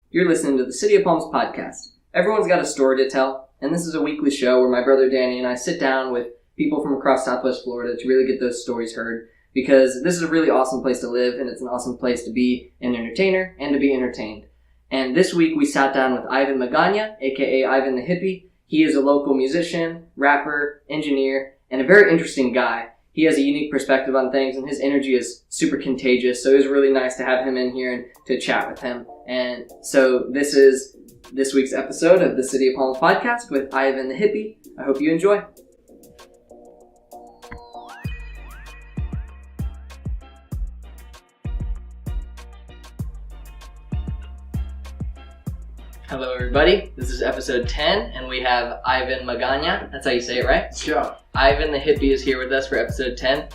You're listening to the City of Palms podcast. Everyone's got a story to tell, and this is a weekly show where my brother Danny and I sit down with people from across Southwest Florida to really get those stories heard, because this is a really awesome place to live, and it's an awesome place to be an entertainer and to be entertained. And this week we sat down with Ivan Magaña, aka Ivan the Hippy. He is a local musician, rapper, engineer, and a very interesting guy. He has a unique perspective on things, and his energy is super contagious, so it was really nice to have him in here and to chat with him. And so this is this week's episode of the City of Palms podcast with Ivan the Hippy. I hope you enjoy. Hello everybody, this is episode 10, and we have Ivan Magaña. That's how you say it, right? Sure. Ivan the Hippy is here with us for episode 10.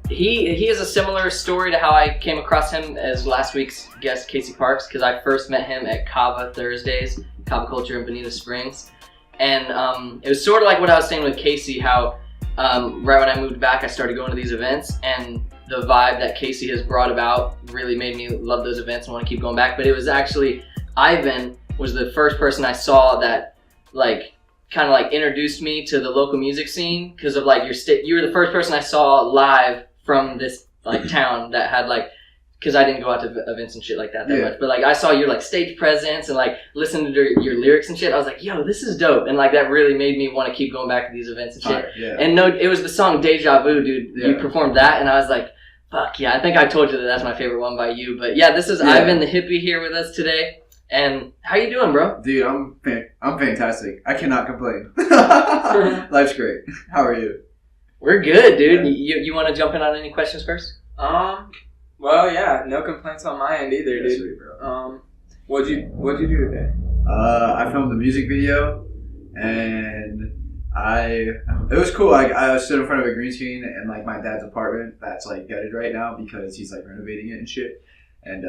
He has a similar story to how I came across him as last week's guest, Casey Parks, because I first met him at Cava Thursdays, Cava Culture in Bonita Springs. And it was sort of like what I was saying with Casey, how right when I moved back, I started going to these events, and the vibe that Casey has brought about really made me love those events and want to keep going back. But it was actually, Ivan was the first person I saw that kind of introduced me to the local music scene, because of you were the first person I saw live from this town that had because I didn't go out to events and shit like that much, but I saw your stage presence and listened to your lyrics and shit. I was like, yo, this is dope, and that really made me want to keep going back to these events and shit. And no, it was the song Deja Vu, dude. You performed that, and I was like, fuck yeah, I think I told you that's my favorite one by you. But yeah, this is Ivan the Hippy here with us today. And how you doing, bro? Dude, I'm fantastic. I cannot complain. Life's great. How are you? We're good, dude. Yeah. You want to jump in on any questions first? Well, yeah, no complaints on my end either, dude. Sweet, bro. What'd you do today? I filmed a music video, and it was cool. I stood in front of a green screen in my dad's apartment that's gutted right now because he's renovating it and shit. And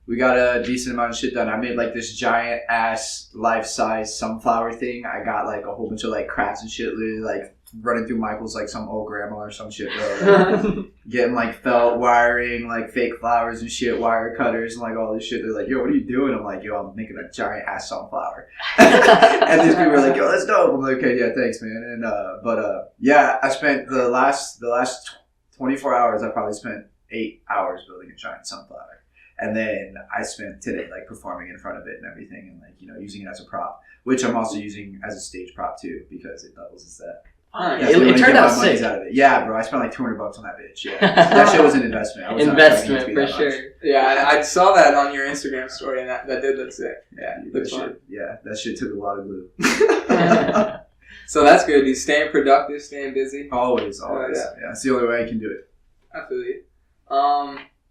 we got a decent amount of shit done. I made this giant ass life-size sunflower thing. I got a whole bunch of crafts and shit, literally running through Michael's some old grandma or some shit, bro. Getting felt wiring, fake flowers and shit, wire cutters and all this shit. They're like, yo, what are you doing? I'm like, yo, I'm making a giant ass sunflower. And these people are like, yo, that's dope. I'm like, okay, yeah, thanks, man. And yeah, I spent the last 24 hours. I probably spent 8 hours building a giant sunflower. And then I spent today performing in front of it and everything, and using it as a prop, which I'm also using as a stage prop too, because it doubles as that. It turned out sick. Out of it. Yeah, bro, I spent $200 on that bitch. Yeah, that shit was an investment. Investment for sure. Much. Yeah, I saw that on your Instagram story, and that did look sick. Yeah, that shit took a lot of glue. So that's good. You staying productive, staying busy. Always. Yeah, that's the only way I can do it. I feel you.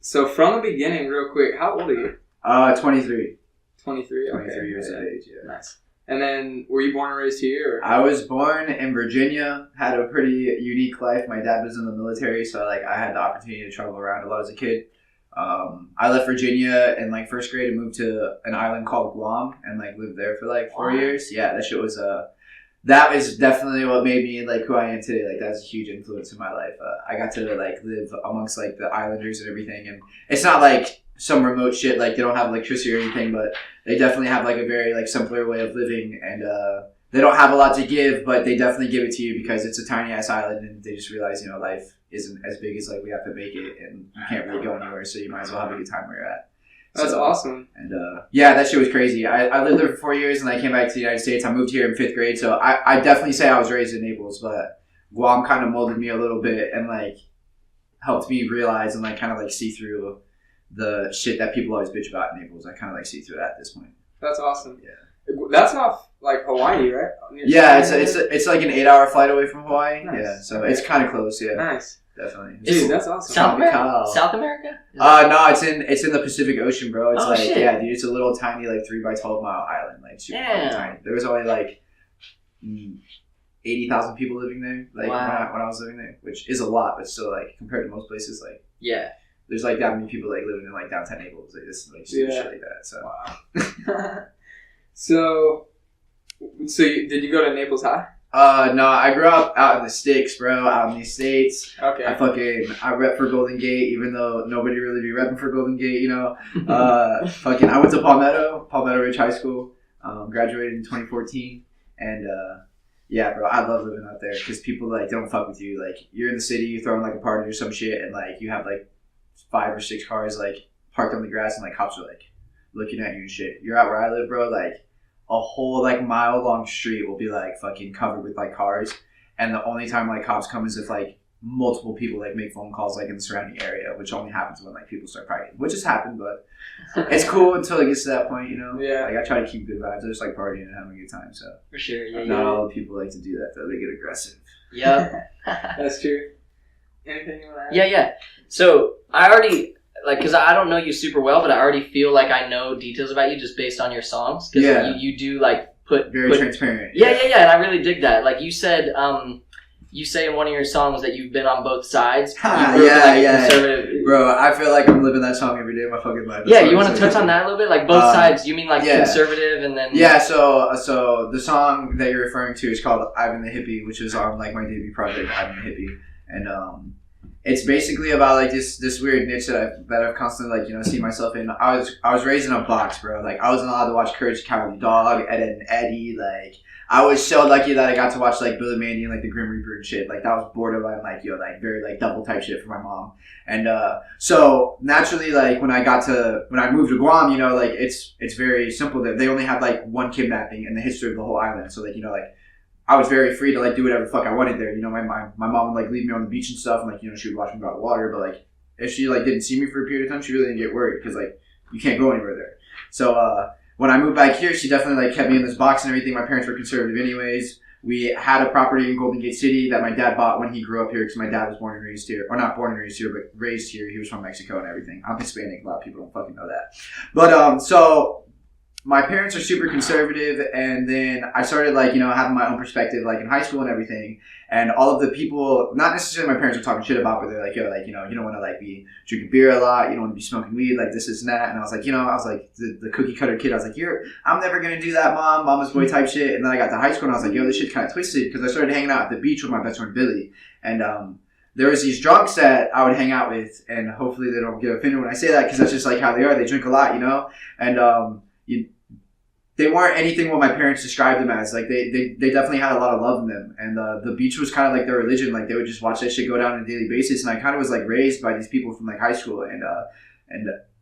So from the beginning, real quick, how old are you? 23. 23? Okay. 23 years of age, yeah. Nice. And then, were you born and raised here? Or? I was born in Virginia, had a pretty unique life. My dad was in the military, so I had the opportunity to travel around a lot as a kid. I left Virginia in first grade and moved to an island called Guam and lived there for 4 years. Yeah, that shit was that was definitely what made me who I am today. That's a huge influence in my life. I got to live amongst the islanders and everything, and it's not some remote shit they don't have electricity or anything, but they definitely have a very simpler way of living, and they don't have a lot to give, but they definitely give it to you because it's a tiny ass island, and they just realize life isn't as big as we have to make it, and you can't really go anywhere, so you might as well have a good time where you're at. That's awesome. And yeah, that shit was crazy. I lived there for 4 years, and I came back to the United States. I moved here in 5th grade, so I definitely say I was raised in Naples, but Guam kind of molded me a little bit and helped me realize and kind of see through the shit that people always bitch about in Naples. I kind of see through that at this point. That's awesome. Yeah. That's off Hawaii, right? Yeah, it's an 8-hour flight away from Hawaii. Nice. Yeah, so it's kind of close. Yeah. Nice. Definitely. Dude, that's awesome. South America? No, it's in the Pacific Ocean, bro. It's shit. Yeah, dude, it's a little tiny 3 by 12 mile island, super tiny. There was only 80,000 people living there, when I was living there, which is a lot, but still compared to most places, yeah. There's that many people living in downtown Naples, shit like that. So wow. So did you go to Naples High? No, I grew up out in the sticks, bro. Out in the States. Okay. I rep for Golden Gate, even though nobody really be repping for Golden Gate, you know. I went to Palmetto Ridge High School. Graduated in 2014, and yeah, bro, I love living out there because people like don't fuck with you. Like you're in the city, you throw in like a party or some shit, and like you have like 5 or 6 cars like parked on the grass, and like cops are like looking at you and shit. You're out where I live, bro. Like a whole like mile long street will be like fucking covered with like cars, and the only time like cops come is if like multiple people like make phone calls like in the surrounding area, which only happens when like people start fighting, which has happened, but it's cool until it gets to that point, you know. Yeah. Like I try to keep good vibes. I just like partying and having a good time. So For sure. Yeah. not all the people like to do that though. They get aggressive. Yep. That's true. Anything you want to add? Yeah. So I already because I don't know you super well, but I already feel like I know details about you just based on your songs. Because you do like put very transparent. Yeah. And I really dig that. Like you said, you say in one of your songs that you've been on both sides. Conservative. Bro, I feel like I'm living that song every day of my fucking life. You want to touch on that a little bit? Like both sides, you mean like conservative and then... Yeah, so the song that you're referring to is called Ivan the Hippy, which is on like my debut project, Ivan the Hippy. And it's basically about like this weird niche that I've constantly like, you know, seen myself in. I was raised in a box, bro. Like I wasn't allowed to watch Courage the Cowardly Dog, Ed, Edd and Eddie, like... I was so lucky that I got to watch like Billy Mandy and like the Grim Reaper and shit. Like that was borderline like like very like double type shit for my mom. And so naturally like when I moved to Guam, you know, like it's very simple that they only had like one kidnapping in the history of the whole island. So like, you know, like I was very free to like do whatever the fuck I wanted there. You know, my mom would like leave me on the beach and stuff, and like, you know, she would watch me about water. But like if she like didn't see me for a period of time, she really didn't get worried because like you can't go anywhere there. So when I moved back here, she definitely like kept me in this box and everything. My parents were conservative anyways. We had a property in Golden Gate City that my dad bought when he grew up here because my dad was born and raised here. Or not born and raised here, but raised here. He was from Mexico and everything. I'm Hispanic. A lot of people don't fucking know that. But so my parents are super conservative, and then I started like, you know, having my own perspective like in high school and everything. And all of the people, not necessarily my parents were talking shit about, but they're like, yo, like, you know, you don't want to like be drinking beer a lot, you don't want to be smoking weed, like this and that. And I was like, you know, the cookie cutter kid. I was like, I'm never gonna do that, mama's boy type shit. And then I got to high school and I was like, yo, this shit's kind of twisted, because I started hanging out at the beach with my best friend Billy, and there was these drunks that I would hang out with, and hopefully they don't get offended when I say that, because that's just like how they are. They drink a lot, you know, and they weren't anything what my parents described them as. Like they definitely had a lot of love in them, and the beach was kind of like their religion. Like they would just watch that shit go down on a daily basis, and I kind of was like raised by these people from like high school, and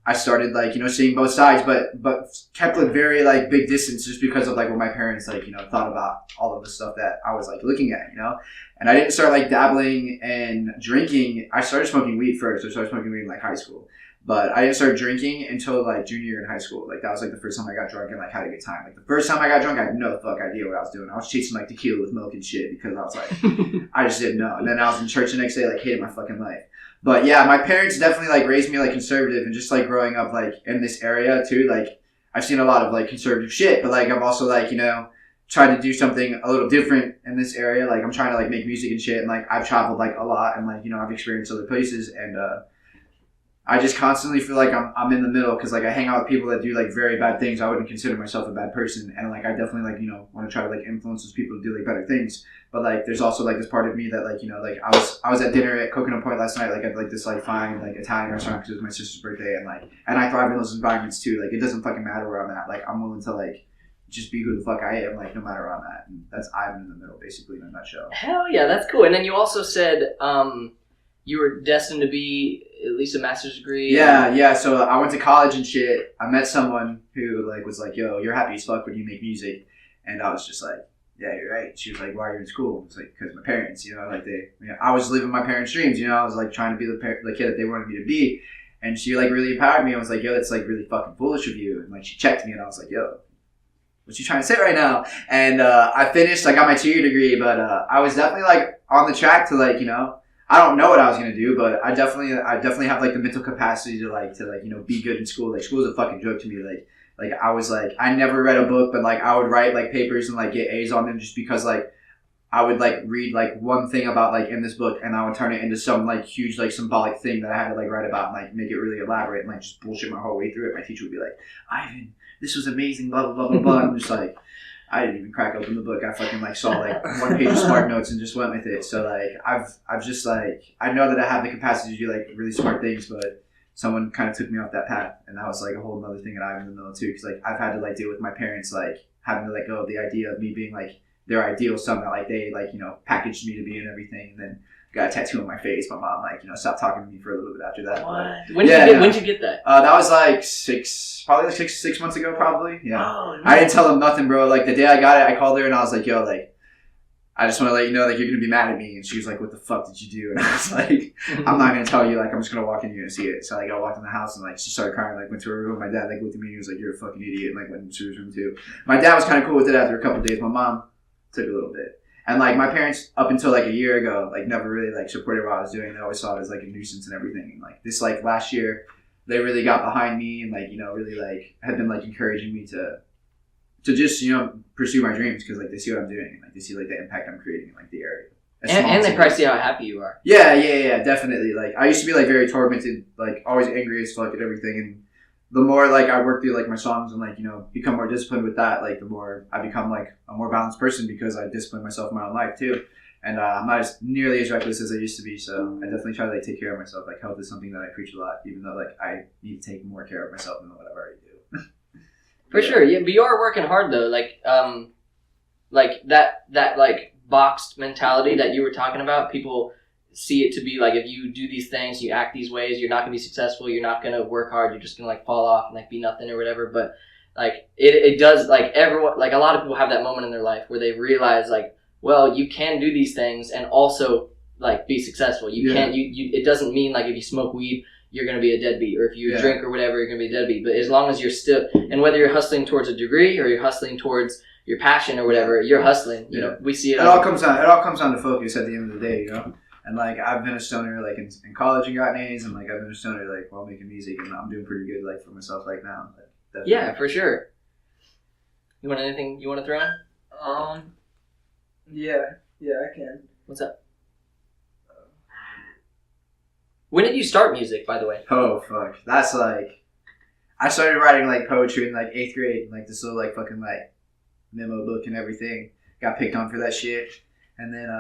I started like, you know, seeing both sides, but kept a very like big distance just because of like what my parents like, you know, thought about all of the stuff that I was like looking at, you know. And I didn't start like dabbling and drinking. I started smoking weed first. I started smoking weed in like high school. But I didn't start drinking until like junior year in high school. Like that was like the first time I got drunk and like had a good time. Like the first time I got drunk, I had no fuck idea what I was doing. I was chasing like tequila with milk and shit because I was like, I just didn't know. And then I was in church the next day, like hated my fucking life. But yeah, my parents definitely like raised me like conservative, and just like growing up like in this area too. Like I've seen a lot of like conservative shit, but like I've also like, you know, tried to do something a little different in this area. Like I'm trying to like make music and shit, and like I've traveled like a lot, and like, you know, I've experienced other places, and I just constantly feel like I'm in the middle, because like I hang out with people that do like very bad things. I wouldn't consider myself a bad person, and like I definitely like, you know, want to try to like influence those people to do like better things. But like there's also like this part of me that like, you know, like I was at dinner at Coconut Point last night, like at like this like fine like Italian restaurant because it was my sister's birthday, and I thrive in those environments too. Like it doesn't fucking matter where I'm at. Like I'm willing to like just be who the fuck I am, like no matter where I'm at. And that's Ivan in the middle, basically, in a nutshell. Hell yeah, that's cool. And then you also said you were destined to be at least a master's degree. Yeah. So I went to college and shit. I met someone who like was like, yo, you're happy as fuck when you make music. And I was just like, yeah, you're right. She was like, why are you in school? It's like, because my parents, you know, like I was living my parents' dreams, you know. I was like trying to be the kid that they wanted me to be. And she like really empowered me. I was like, yo, that's like really fucking foolish of you. And like she checked me, and I was like, yo, what you trying to say right now? And I finished, I got my 2-year degree, but I was definitely like on the track to like, you know, I don't know what I was gonna do, but I definitely have like the mental capacity to like you know, be good in school. Like school is a fucking joke to me. Like I was like, I never read a book, but like I would write like papers and like get A's on them just because like I would like read like one thing about like in this book, and I would turn it into some like huge like symbolic thing that I had to like write about and like make it really elaborate and like just bullshit my whole way through it. My teacher would be like, Ivan, this was amazing, blah blah blah blah blah. I'm just like, I didn't even crack open the book. I fucking like saw like one page of smart notes and just went with it. So like I've just like I know that I have the capacity to do like really smart things, but someone kind of took me off that path, and that was like a whole other thing that I'm in the middle too. Because like I've had to like deal with my parents like having to let go of the idea of me being like their ideal son that like they like packaged me to be and everything, and then got a tattoo on my face. My mom like stopped talking to me for a little bit after that. What? When did you get that? That was like probably like six months ago, probably. Yeah. Oh, no. I didn't tell them nothing, bro. Like the day I got it, I called her and I was like, yo, like I just want to let you know like you're gonna be mad at me. And she was like, what the fuck did you do? And I was like, I'm not gonna tell you. Like I'm just gonna walk in here and see it. So like I walked in the house and like she started crying. Like went to her room. My dad like looked at me and he was like, you're a fucking idiot. And like went into his room too. My dad was kind of cool with it after a couple of days. My mom took a little bit. And like my parents, up until like a year ago, like never really like supported what I was doing. They always saw it as like a nuisance and everything. And like this like last year, they really got behind me and like really like had been like encouraging me to just pursue my dreams because like they see what I'm doing and like they see like the impact I'm creating in like the area. And they probably see how happy you are. Yeah, definitely. Like I used to be like very tormented, like always angry as fuck at everything, and the more like I work through like my songs and like become more disciplined with that, like the more I become like a more balanced person because I discipline myself in my own life too. And I'm not nearly as reckless as I used to be, so I definitely try to like take care of myself. Like health is something that I preach a lot, even though like I need to take more care of myself than what I already do. For sure, yeah. But you are working hard though, like that like boxed mentality that you were talking about. People see it to be like if you do these things, you act these ways, you're not gonna be successful. You're not gonna work hard. You're just gonna like fall off and like be nothing or whatever. But like it does like everyone like a lot of people have that moment in their life where they realize like, well, you can do these things and also like be successful. You can't. You. It doesn't mean like if you smoke weed, you're going to be a deadbeat, or if you drink or whatever, you're going to be a deadbeat. But as long as you're still, and whether you're hustling towards a degree or you're hustling towards your passion or whatever, you're hustling. You know, we see it. It all comes down to focus at the end of the day, And like I've been a stoner like in college and gotten A's, and like I've been a stoner like while making music, and I'm doing pretty good like for myself like now. Yeah, for sure. You want anything you want to throw in? Yeah, I can. What's up? When did you start music, by the way? Oh, fuck. That's like... I started writing like poetry in like 8th grade. Like this little like fucking like memo book and everything. Got picked on for that shit. And then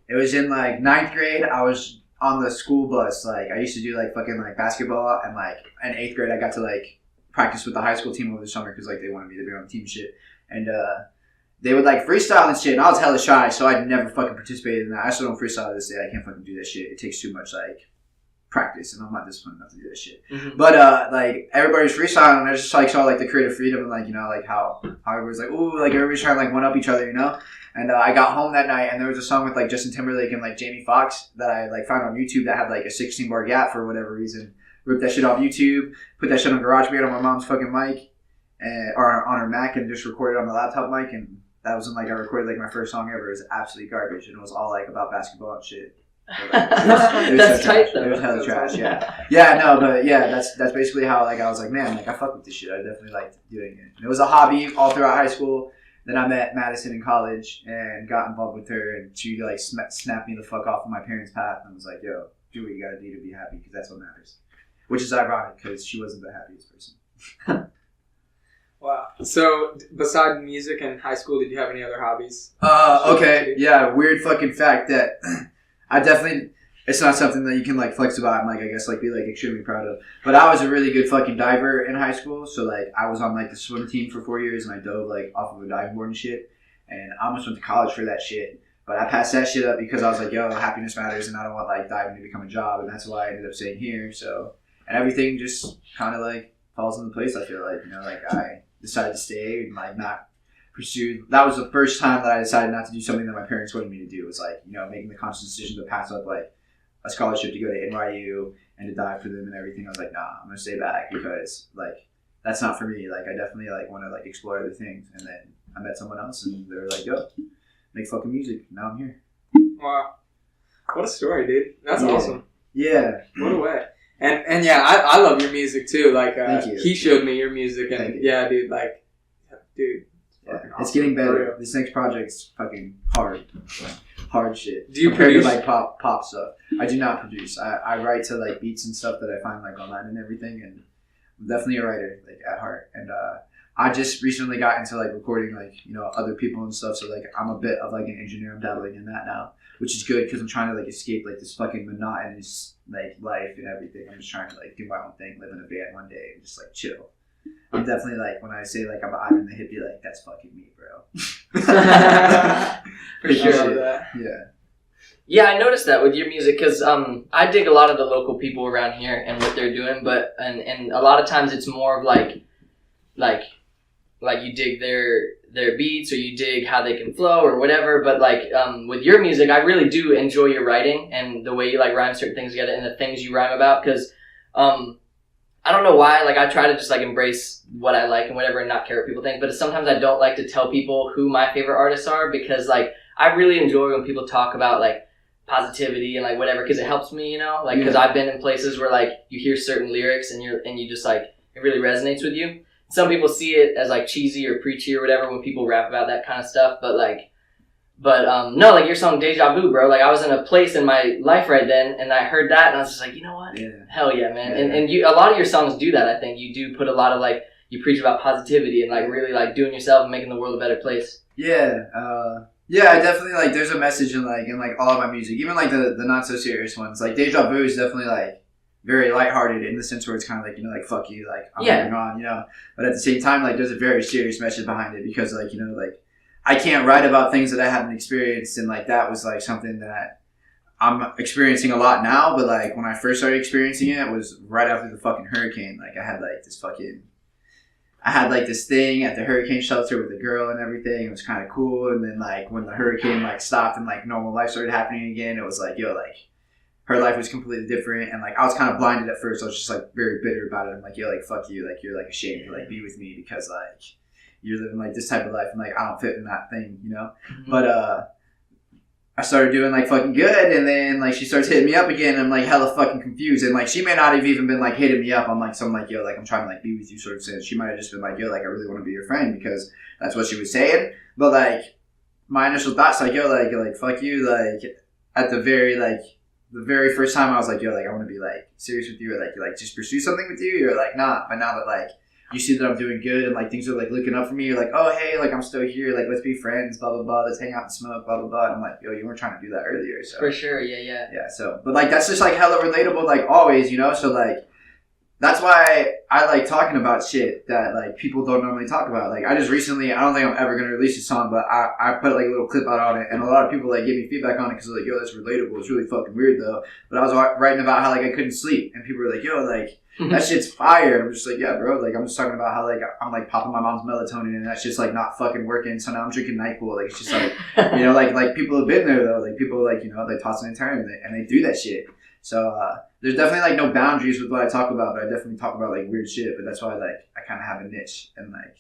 it was in like 9th grade. I was on the school bus. Like I used to do like fucking like basketball. And like in 8th grade I got to like practice with the high school team over the summer because like they wanted me to be on the team and shit. And they would like freestyle and shit. And I was hella shy. So I never fucking participated in that. I still don't freestyle to this day. I can't fucking do that shit. It takes too much like... practice, and I'm not disciplined enough to do that shit. Mm-hmm. But like everybody's freestyling, and I just like saw like the creative freedom and like like how everybody's like ooh, like everybody's trying to like one up each other, And I got home that night, and there was a song with like Justin Timberlake and like Jamie Foxx that I like found on YouTube that had like a 16-bar gap for whatever reason. Ripped that shit off YouTube, put that shit on GarageBand on my mom's fucking mic, or on her Mac, and just recorded on the laptop mic, and that was when like I recorded like my first song ever. It was absolutely garbage, and it was all like about basketball and shit. That's tight though. It was hella trash, that's basically how like I was like, man, like I fuck with this shit. I definitely liked doing it. And it was a hobby all throughout high school. Then I met Madison in college and got involved with her, and she like snapped me the fuck off of my parents' path and was like, yo, do what you gotta do to be happy because that's what matters. Which is ironic because she wasn't the happiest person. Wow. So besides music and high school, did you have any other hobbies? Okay, yeah, weird fucking fact that. I definitely, it's not something that you can like flex about and like I guess like be like extremely proud of. But I was a really good fucking diver in high school, so like I was on like the swim team for 4 years and I dove like off of a diving board and shit. And I almost went to college for that shit, but I passed that shit up because I was like, yo, happiness matters, and I don't want like diving to become a job, and that's why I ended up staying here. So and everything just kind of like falls into place. I feel like like I decided to stay and like not. That was the first time that I decided not to do something that my parents wanted me to do. It was like, making the conscious decision to pass up like a scholarship to go to NYU and to dive for them and everything. I was like, nah, I'm gonna stay back because like that's not for me. Like I definitely like want to like explore other things. And then I met someone else and they were like, yo, make fucking music. Now I'm here. Wow, what a story, dude. That's awesome. Yeah. What a way. And yeah, I love your music too. Like Thank you. He showed me your music, and yeah, dude, like, dude. Yeah, awesome. It's getting better. This next project's fucking hard shit. Do you produce? produce? To like pop stuff? I do not produce. I write to like beats and stuff that I find like online and everything, and I'm definitely a writer like at heart. And I just recently got into like recording like, you know, other people and stuff. So like I'm a bit of like an engineer. I'm dabbling in that now, which is good because I'm trying to like escape like this fucking monotonous like life and everything. I'm just trying to like do my own thing, live in a van one day and just like chill. I'm definitely like, when I say like I'm Ivan the Hippy, like that's fucking me, bro. For sure. Yeah. Yeah, I noticed that with your music because I dig a lot of the local people around here and what they're doing, but and a lot of times it's more of like you dig their beats or you dig how they can flow or whatever. But like with your music, I really do enjoy your writing and the way you like rhyme certain things together and the things you rhyme about because I don't know why, like I try to just like embrace what I like and whatever and not care what people think, but sometimes I don't like to tell people who my favorite artists are because like I really enjoy when people talk about like positivity and like whatever because it helps me, you know, like because I've been in places where like you hear certain lyrics and you just like it really resonates with you. Some people see it as like cheesy or preachy or whatever when people rap about that kind of stuff, but no, like your song Deja Vu, bro, like I was in a place in my life right then and I heard that and I was just like, you know what? Yeah. Hell yeah, man. Yeah. And you, a lot of your songs do that. I think you do put a lot of like, you preach about positivity and like really like doing yourself and making the world a better place. Yeah. Yeah, I definitely like, there's a message in like all of my music, even like the not so serious ones. Like Deja Vu is definitely like very lighthearted in the sense where it's kind of like, you know, like fuck you, like I'm moving on, you know, but at the same time, like there's a very serious message behind it because like, you know, like I can't write about things that I haven't experienced, and like that was like something that I'm experiencing a lot now, but like when I first started experiencing it was right after the fucking hurricane. Like I had like this thing at the hurricane shelter with a girl and everything. It was kind of cool, and then like when the hurricane like stopped and like normal life started happening again, it was like, yo, like her life was completely different, and like I was kind of blinded at first. I was just like very bitter about it. I'm like, yo, like fuck you, like you're like ashamed to like be with me because like you're living like this type of life and like I don't fit in that thing, you know? Mm-hmm. But I started doing like fucking good, and then like she starts hitting me up again and I'm like hella fucking confused, and like she may not have even been like hitting me up on like some like, yo, like I'm trying to like be with you sort of sense. She might have just been like, yo, like I really want to be your friend because that's what she was saying. But like my initial thoughts like, yo, like fuck you, like at the very first time I was like, yo, like I want to be like serious with you or like just pursue something with you. You're like, nah. But now that like you see that I'm doing good and like things are like looking up for me, you're like, oh hey, like I'm still here, like let's be friends, blah blah blah, let's hang out and smoke, blah blah blah. And I'm like, yo, you weren't trying to do that earlier, so for sure, yeah. So, but like that's just like hella relatable, like always, you know. So like that's why I like talking about shit that like people don't normally talk about. Like I just recently, I don't think I'm ever gonna release a song, but I put like a little clip out on it, and a lot of people like give me feedback on it because they're like, yo, that's relatable. It's really fucking weird though. But I was writing about how like I couldn't sleep, and people were like, yo, like that shit's fire. I'm just like, yeah, bro. Like I'm just talking about how like I'm like popping my mom's melatonin, and that's just like not fucking working. So now I'm drinking NyQuil. Like it's just like, you know, like people have been there though. Like people like, you know, they toss and turn and they do that shit. So there's definitely like no boundaries with what I talk about, but I definitely talk about like weird shit. But that's why like I kind of have a niche, and like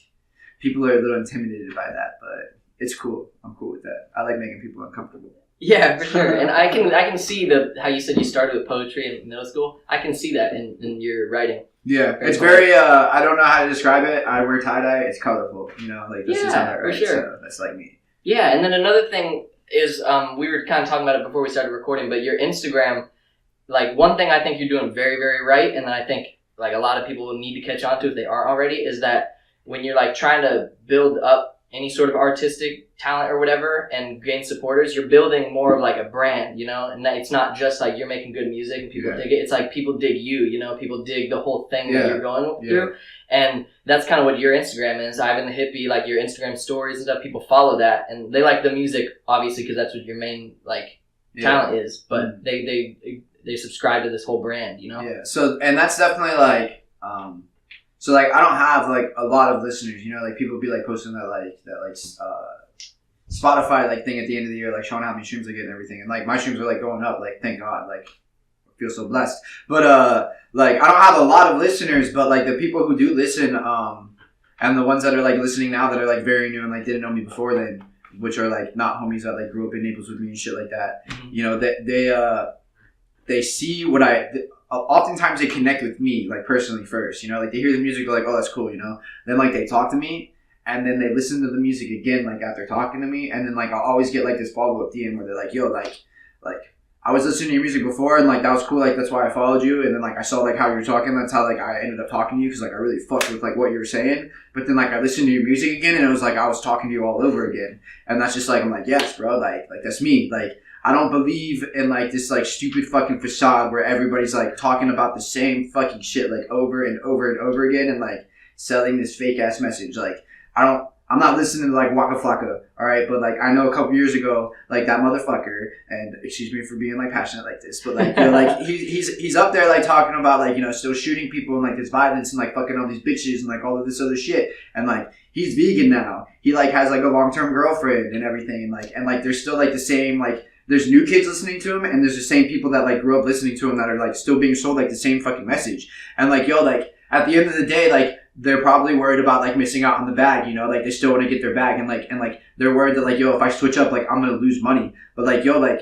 people are a little intimidated by that, but it's cool. I'm cool with that. I like making people uncomfortable. Yeah, for sure. And I can see how you said you started with poetry in middle school. I can see that in your writing. Yeah, it's very, I don't know how to describe it. I wear tie-dye. It's colorful, you know, like this is how I write, for sure. So that's like me. Yeah, and then another thing is, we were kind of talking about it before we started recording, but your Instagram, like one thing I think you're doing very, very right, and then I think like a lot of people will need to catch on to if they aren't already, is that when you're like trying to build up any sort of artistic talent or whatever and gain supporters, you're building more of like a brand, you know, and that it's not just like you're making good music and people dig it. It's like people dig you know, people dig the whole thing that you're going through. And that's kind of what your Instagram is. Ivan the Hippy, like your Instagram stories and stuff, people follow that and they like the music obviously because that's what your main like talent is, but they subscribe to this whole brand, you know? Yeah. So, and that's definitely like, so like I don't have like a lot of listeners, you know, like people be like posting that Spotify like thing at the end of the year, like showing how many streams I get and everything, and like my streams are like going up, like thank God, like I feel so blessed. But like I don't have a lot of listeners, but like the people who do listen, and the ones that are like listening now that are like very new and like didn't know me before then, which are like not homies that like grew up in Naples with me and shit like that, you know, they see what oftentimes they connect with me, like personally first, you know, like they hear the music, they're like, oh, that's cool, you know, then like they talk to me, and then they listen to the music again, like after talking to me, and then like I'll always get like this follow-up DM where they're like, yo, like I was listening to your music before, and like that was cool. Like that's why I followed you, and then like I saw like how you were talking. That's how like I ended up talking to you because like I really fucked with like what you were saying. But then like I listened to your music again, and it was like I was talking to you all over again. And that's just like I'm like yes, bro. Like that's me. Like I don't believe in like this like stupid fucking facade where everybody's like talking about the same fucking shit like over and over and over again, and like selling this fake ass message. Like I'm not listening to like Waka Flocka, alright, but like I know a couple years ago, like that motherfucker, and excuse me for being like passionate like this, but like, you know, like he's up there like talking about like, you know, still shooting people and like this violence and like fucking all these bitches and like all of this other shit, and like he's vegan now. He like has like a long-term girlfriend and everything, and like there's still like the same like there's new kids listening to him, and there's the same people that like grew up listening to him that are like still being sold like the same fucking message, and like yo, like at the end of the day, like they're probably worried about like missing out on the bag, you know, like they still want to get their bag, and like they're worried that like yo, if I switch up, like I'm gonna lose money. But like yo, like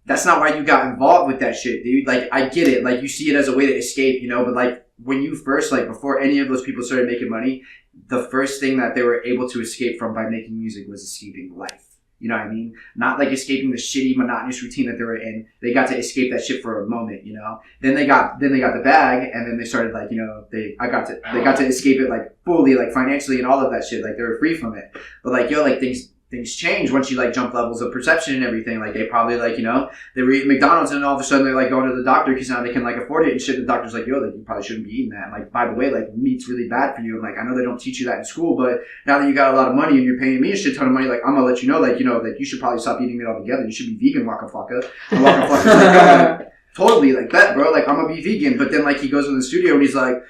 that's not why you got involved with that shit, dude. Like I get it, like you see it as a way to escape, you know, but like when you first like before any of those people started making money, the first thing that they were able to escape from by making music was escaping life. You know what I mean? Not like escaping the shitty monotonous routine that they were in. They got to escape that shit for a moment, you know. Then they got the bag, and then they started like, you know, they got to escape it like fully, like financially and all of that shit. Like they were free from it. But like yo, like things change once you like jump levels of perception and everything. Like they probably like, you know, they were eating McDonald's and all of a sudden they're like going to the doctor because now they can like afford it and shit. The doctor's like, yo, like you probably shouldn't be eating that. And, like by the way, like meat's really bad for you. And like I know they don't teach you that in school, but now that you got a lot of money and you're paying me a shit ton of money, like I'm gonna let you know, like you know, like you should probably stop eating meat altogether. You should be vegan, Waka Flocka. And Waka Flocka's like, yo, like, totally like that, bro. Like I'm gonna be vegan. But then like he goes in the studio and he's like,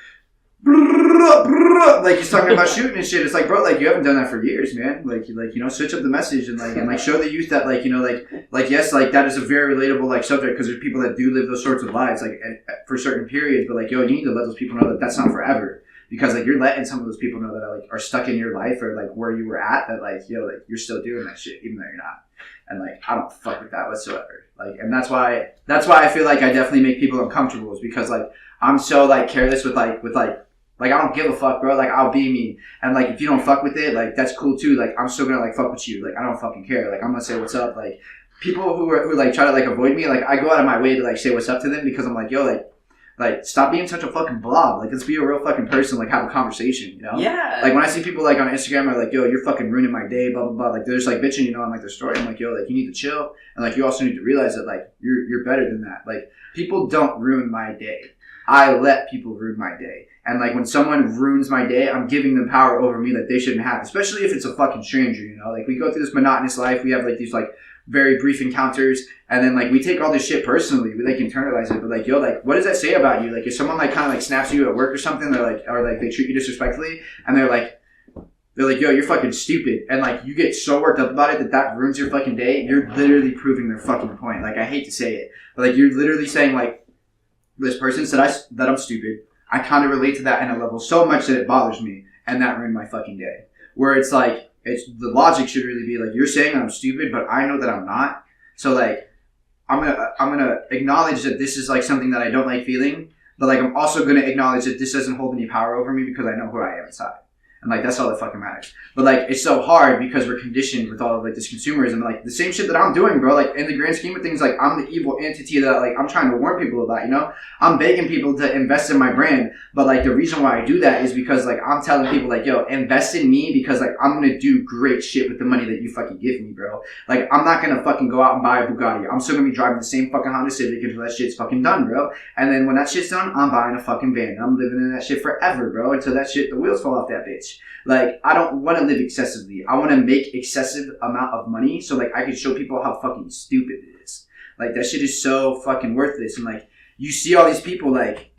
like he's talking about shooting and shit. It's like, bro, like you haven't done that for years, man. Like you know, switch up the message and like show the youth that like, you know, like yes, like that is a very relatable like subject because there's people that do live those sorts of lives like for certain periods. But like yo, you need to let those people know that that's not forever, because like you're letting some of those people know that like are stuck in your life or like where you were at, that like yo, like you're still doing that shit even though you're not. And like I don't fuck with that whatsoever. Like, and that's why I feel like I definitely make people uncomfortable, is because like I'm so like careless with like, I don't give a fuck, bro. Like, I'll be me. And, like, if you don't fuck with it, like, that's cool, too. Like, I'm still gonna, like, fuck with you. Like, I don't fucking care. Like, I'm gonna say what's up. Like, people who like, try to, like, avoid me, like, I go out of my way to, like, say what's up to them because I'm like, yo, like, stop being such a fucking blob. Like, let's be a real fucking person. Like, have a conversation, you know? Yeah. Like, when I see people, like, on Instagram, are like, yo, you're fucking ruining my day, blah, blah, blah. Like, they're just, like, bitching, you know, on, like, their story. I'm like, yo, like, you need to chill. And, like, you also need to realize that, like, you're better than that. Like, people don't ruin my day. I let people ruin my day. And, like, when someone ruins my day, I'm giving them power over me that they shouldn't have, especially if it's a fucking stranger, you know? Like, we go through this monotonous life. We have, like, these, like, very brief encounters. And then, like, we take all this shit personally. We, like, internalize it. But, like, yo, like, what does that say about you? Like, if someone, like, kind of, like, snaps you at work or something, or they treat you disrespectfully, and they're like, yo, you're fucking stupid. And, like, you get so worked up about it that ruins your fucking day. You're literally proving their fucking point. Like, I hate to say it. But, like, you're literally saying, like, this person said that I'm stupid. I kind of relate to that in a level so much that it bothers me, and that ruined my fucking day. Where it's like, the logic should really be like, you're saying I'm stupid, but I know that I'm not. So like, I'm gonna acknowledge that this is like something that I don't like feeling, but like I'm also gonna acknowledge that this doesn't hold any power over me because I know who I am inside. And like, that's all that fucking matters. But like, it's so hard because we're conditioned with all of like this consumerism, like the same shit that I'm doing, bro. Like in the grand scheme of things, like I'm the evil entity that like I'm trying to warn people about, you know? I'm begging people to invest in my brand. But like the reason why I do that is because like I'm telling people like, yo, invest in me because like I'm gonna do great shit with the money that you fucking give me, bro. Like I'm not gonna fucking go out and buy a Bugatti. I'm still gonna be driving the same fucking Honda Civic until that shit's fucking done, bro. And then when that shit's done, I'm buying a fucking van. I'm living in that shit forever, bro, until that shit, the wheels fall off that bitch. Like, I don't want to live excessively. I want to make excessive amount of money so, like, I can show people how fucking stupid it is. Like, that shit is so fucking worthless. And, like, you see all these people, like,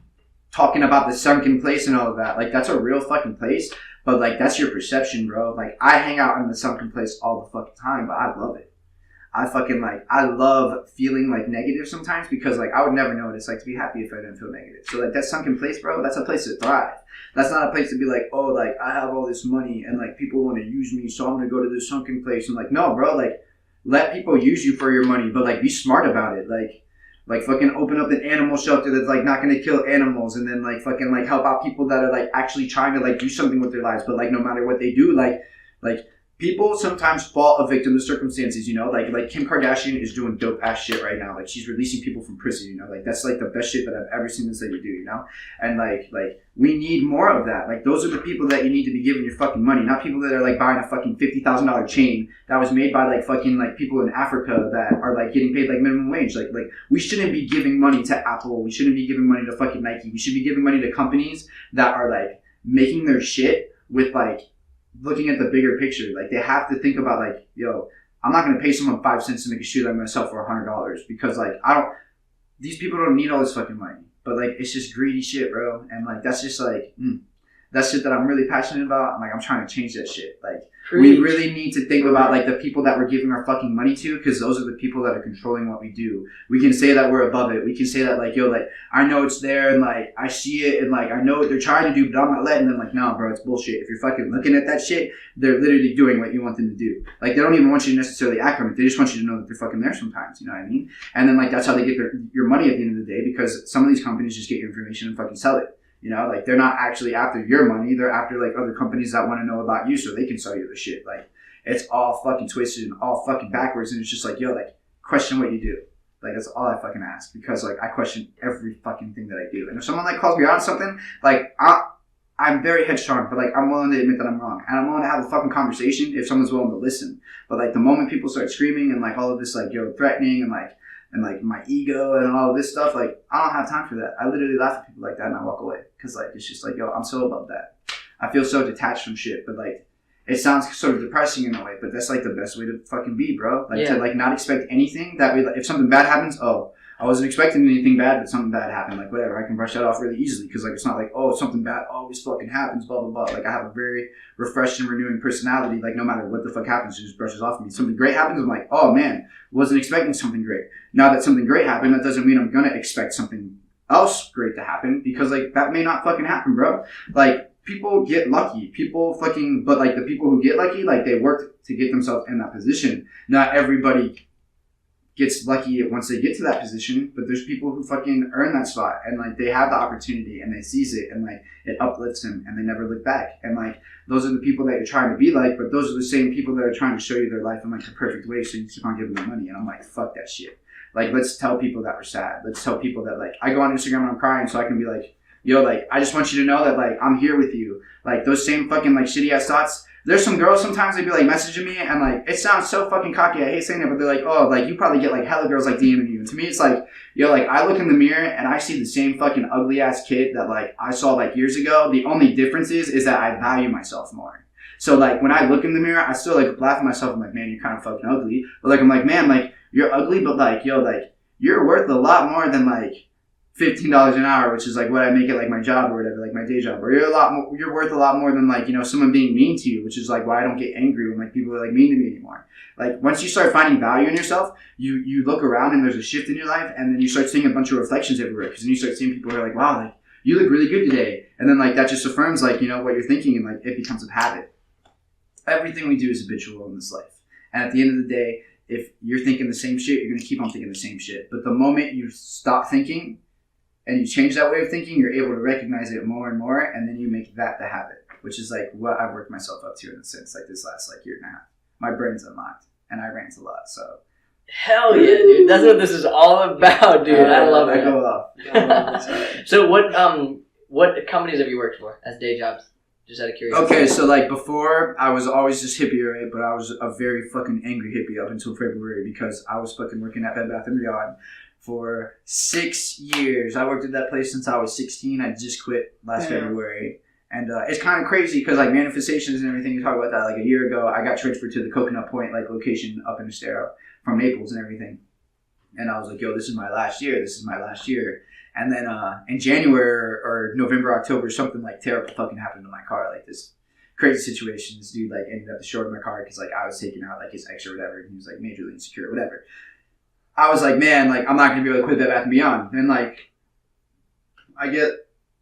talking about the sunken place and all of that. Like, that's a real fucking place. But, like, that's your perception, bro. Like, I hang out in the sunken place all the fucking time, but I love it. I love feeling, like, negative sometimes because, like, I would never know what it's like to be happy if I didn't feel negative. So, like, that sunken place, bro, that's a place to thrive. That's not a place to be like, oh, like, I have all this money and, like, people want to use me, so I'm going to go to this sunken place. And, like, no, bro, like, let people use you for your money, but, like, be smart about it. Like, fucking open up an animal shelter that's, like, not going to kill animals and then, like, fucking, like, help out people that are, like, actually trying to, like, do something with their lives. But, like, no matter what they do, like, people sometimes fall a victim to circumstances, you know, like Kim Kardashian is doing dope ass shit right now. Like she's releasing people from prison, you know, like that's like the best shit that I've ever seen this lady do, you know? And like we need more of that. Like those are the people that you need to be giving your fucking money, not people that are like buying a fucking $50,000 chain that was made by like fucking like people in Africa that are like getting paid like minimum wage. Like we shouldn't be giving money to Apple. We shouldn't be giving money to fucking Nike. We should be giving money to companies that are like making their shit with like looking at the bigger picture. Like they have to think about like, yo, I'm not going to pay someone 5 cents to make a shoe that I'm going to sell for $100 because like these people don't need all this fucking money, but like it's just greedy shit, bro. And like that's just like that's shit that I'm really passionate about. And like I'm trying to change that shit. Like we really need to think about like the people that we're giving our fucking money to, because those are the people that are controlling what we do. We can say that we're above it. We can say that like, yo, like I know it's there and like I see it and like I know what they're trying to do, but I'm not letting them. Like, no, bro, it's bullshit. If you're fucking looking at that shit, they're literally doing what you want them to do. Like they don't even want you to necessarily act on it. They just want you to know that they're fucking there sometimes. You know what I mean? And then like that's how they get your money at the end of the day, because some of these companies just get your information and fucking sell it. You know, like they're not actually after your money. They're after like other companies that want to know about you so they can sell you the shit. Like it's all fucking twisted and all fucking backwards. And it's just like, yo, like question what you do. Like that's all I fucking ask, because like I question every fucking thing that I do. And if someone like calls me out on something, like I'm very headstrong, but like I'm willing to admit that I'm wrong. And I'm willing to have a fucking conversation if someone's willing to listen. But like the moment people start screaming and like all of this like, yo, threatening and like my ego and all of this stuff, like I don't have time for that. I literally laugh at people like that and I walk away, because like it's just like, yo, I'm so above that. I feel so detached from shit. But like it sounds sort of depressing in a way, but that's like the best way to fucking be, bro. Like to like not expect anything. That way, like, if something bad happens, oh, I wasn't expecting anything bad, but something bad happened. Like whatever, I can brush that off really easily, because like it's not like, oh, something bad always fucking happens, blah blah blah. Like I have a very refreshed and renewing personality. Like no matter what the fuck happens, it just brushes off me. Something great happens, I'm like, oh man, wasn't expecting something great. Now that something great happened, that doesn't mean I'm gonna expect something else great to happen, because like that may not fucking happen, bro. Like people get lucky, but like the people who get lucky, like they work to get themselves in that position. Not everybody gets lucky once they get to that position, but there's people who fucking earn that spot, and like they have the opportunity and they seize it, and like it uplifts them and they never look back. And like those are the people that you're trying to be like, but those are the same people that are trying to show you their life in like the perfect way, so you keep on giving them money. And I'm like, fuck that shit. Like let's tell people that we're sad. Let's tell people that like I go on Instagram and I'm crying, so I can be like, yo, like I just want you to know that like I'm here with you. Like those same fucking like shitty ass thoughts. There's some girls sometimes they be like messaging me, and like it sounds so fucking cocky. I hate saying it, but they're like, oh, like you probably get like hella girls like DMing you. And to me, it's like, yo, like I look in the mirror and I see the same fucking ugly ass kid that like I saw like years ago. The only difference is that I value myself more. So like when I look in the mirror, I still like laugh at myself. I'm like, man, you're kind of fucking ugly. But like I'm like, man, like you're ugly, but like, yo, like you're worth a lot more than like $15 an hour, which is like what I make it like my job or whatever, like my day job. Or you're worth a lot more than like, you know, someone being mean to you, which is like why I don't get angry when like people are like mean to me anymore. Like once you start finding value in yourself, you look around and there's a shift in your life, and then you start seeing a bunch of reflections everywhere, because then you start seeing people who are like, wow, like you look really good today. And then like that just affirms like, you know, what you're thinking, and like it becomes a habit. Everything we do is habitual in this life. And at the end of the day, if you're thinking the same shit, you're going to keep on thinking the same shit. But the moment you stop thinking and you change that way of thinking, you're able to recognize it more and more, and then you make that the habit, which is like what I've worked myself up to in a sense, like this last like year and a half. My brain's unlocked, and I rant a lot, so. Hell yeah, dude! That's what this is all about, dude. I love it. I go off. So what companies have you worked for as day jobs? Just out of curiosity. Okay, so like before, I was always just hippie, right? But I was a very fucking angry hippie up until February, because I was fucking working at Bed Bath & Beyond for 6 years. I worked at that place since I was 16. I just quit last February. And it's kind of crazy, because like manifestations and everything, you talk about that. Like a year ago, I got transferred to the Coconut Point like location up in Estero from Naples and everything. And I was like, yo, this is my last year. This is my last year. And then in January or November, October, something like terrible fucking happened to my car. Like this crazy situation. This dude like ended up destroying my car because like I was taking out like his ex or whatever. And he was like majorly insecure or whatever. I was like, man, like I'm not going to be able to quit Bed Bath & Beyond. And like I get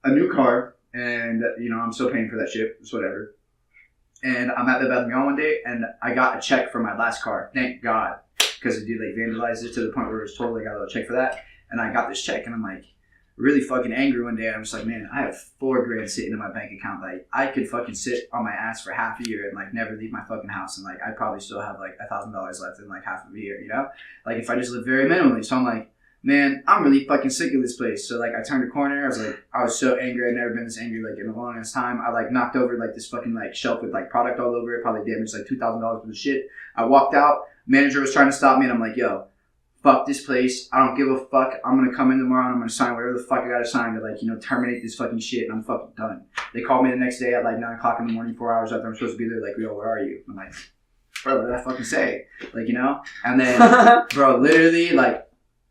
a new car, and you know I'm still paying for that shit. It's whatever. And I'm at Bed Bath & Beyond one day, and I got a check for my last car. Thank God, because the dude like vandalized it to the point where it was totally got a little check for that. And I got this check, and I'm like, really fucking angry one day, and I'm just like, man, I have $4,000 sitting in my bank account. Like, I could fucking sit on my ass for half a year and like never leave my fucking house, and like I'd probably still have like $1,000 left in like half of a year, you know? Like if I just live very minimally. So I'm like, man, I'm really fucking sick of this place. So like I turned a corner. I was so angry. I'd never been this angry like in the longest time. I like knocked over like this fucking like shelf with like product all over it. Probably damaged like $2,000 worth of shit. I walked out. Manager was trying to stop me, and I'm like, yo, fuck this place. I don't give a fuck. I'm gonna come in tomorrow and I'm gonna sign whatever the fuck I gotta sign to like, you know, terminate this fucking shit, and I'm fucking done. They called me the next day at like 9 o'clock in the morning, 4 hours after I'm supposed to be there, like, yo, where are you? I'm like, bro, what did I fucking say? Like, you know? And then, bro, literally, like,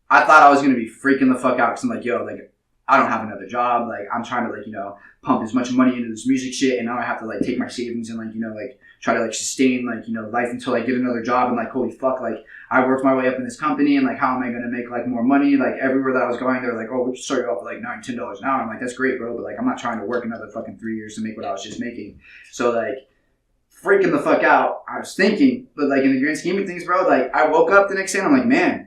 I thought I was gonna be freaking the fuck out, because I'm like, yo, like, I don't have another job. Like, I'm trying to, like, you know, pump as much money into this music shit, and now I have to, like, take my savings and, like, you know, like, try to, like, sustain, like, you know, life until I get another job. And, like, holy fuck, like, I worked my way up in this company, and, like, how am I going to make, like, more money? Like, everywhere that I was going, they were like, oh, we'll just start you off with, like, $9, $10 an hour. I'm like, that's great, bro, but, like, I'm not trying to work another fucking 3 years to make what I was just making. So, like, freaking the fuck out, I was thinking, but, like, in the grand scheme of things, bro, like, I woke up the next day, and I'm like, man,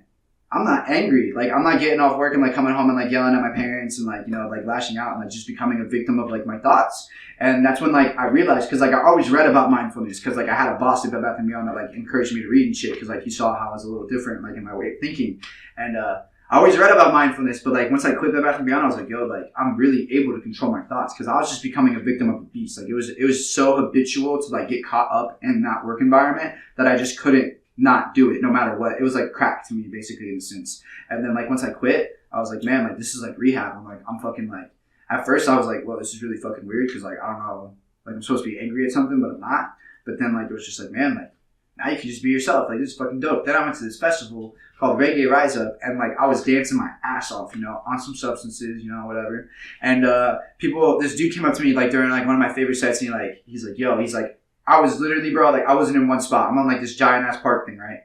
I'm not angry. Like, I'm not getting off work and, like, coming home and, like, yelling at my parents and, like, you know, like, lashing out and, like, just becoming a victim of, like, my thoughts. And that's when, like, I realized, because, like, I always read about mindfulness, because, like, I had a boss at Bed Bath & Beyond that, like, encouraged me to read and shit, because, like, he saw how I was a little different, like, in my way of thinking. And I always read about mindfulness, but, like, once I quit Bed Bath & Beyond, I was like, yo, like, I'm really able to control my thoughts, because I was just becoming a victim of the beast. Like, it was so habitual to, like, get caught up in that work environment that I just couldn't not do it no matter what. It was like crack to me, basically, in a sense. And then, like, once I quit, I was like, man, like, this is like rehab. I'm like, I'm fucking, like, at first I was like, well, this is really fucking weird, because, like, I don't know, like, I'm supposed to be angry at something, but I'm not. But then, like, it was just like, man, like, now you can just be yourself. Like, this is fucking dope. Then I went to this festival called Reggae Rise Up, and, like, I was dancing my ass off, you know, on some substances, you know, whatever. And this dude came up to me, like, during, like, one of my favorite sets, and he's like, yo, he's like, I was literally, bro, like, I wasn't in one spot. I'm on, like, this giant-ass park thing, right?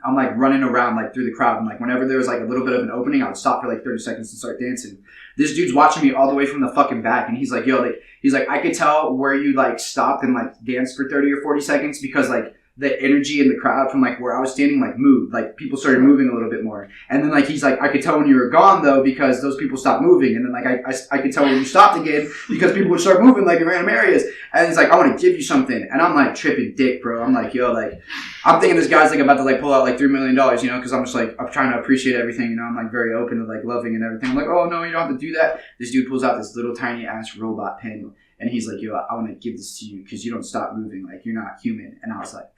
I'm, like, running around, like, through the crowd. And, like, whenever there was, like, a little bit of an opening, I would stop for, like, 30 seconds and start dancing. This dude's watching me all the way from the fucking back. And he's like, yo, like, he's like, I could tell where you, like, stopped and, like, danced for 30 or 40 seconds because, like, the energy in the crowd from, like, where I was standing, like, moved. Like, people started moving a little bit more. And then, like, he's like, I could tell when you were gone, though, because those people stopped moving. And then, like, I could tell when you stopped again because people would start moving, like, in random areas. And he's like, I want to give you something. And I'm, like, tripping dick, bro. I'm like, yo, like, I'm thinking this guy's, like, about to, like, pull out, like, $3 million, you know, because I'm just, like, I'm trying to appreciate everything, you know. I'm, like, very open to, like, loving and everything. I'm like, oh, no, you don't have to do that. This dude pulls out this little tiny-ass robot pen. And he's like, yo, I want to give this to you because you don't stop moving. Like, you're not human. And I was like,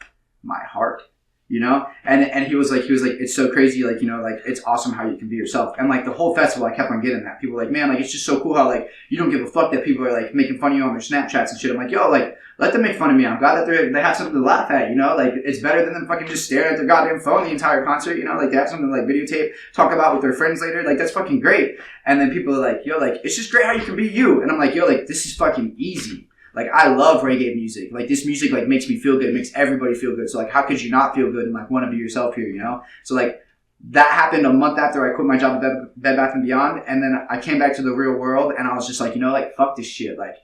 my heart, you know? And he was like, it's so crazy, like, you know, like, it's awesome how you can be yourself. And, like, the whole festival, I kept on getting that. People were like, man, like, it's just so cool how, like, you don't give a fuck that people are, like, making fun of you on their Snapchats and shit. I'm like, yo, like, let them make fun of me. I'm glad that they have something to laugh at, you know? Like, it's better than them fucking just staring at their goddamn phone the entire concert, you know? Like, they have something to, like, videotape, talk about with their friends later. Like, that's fucking great. And then people are like, yo, like, it's just great how you can be you. And I'm like, yo, like, this is fucking easy. Like, I love reggae music. Like, this music, like, makes me feel good. It makes everybody feel good. So, like, how could you not feel good and, like, want to be yourself here, you know? So, like, that happened a month after I quit my job at Bed Bath & Beyond. And then I came back to the real world, and I was just like, you know, like, fuck this shit. Like,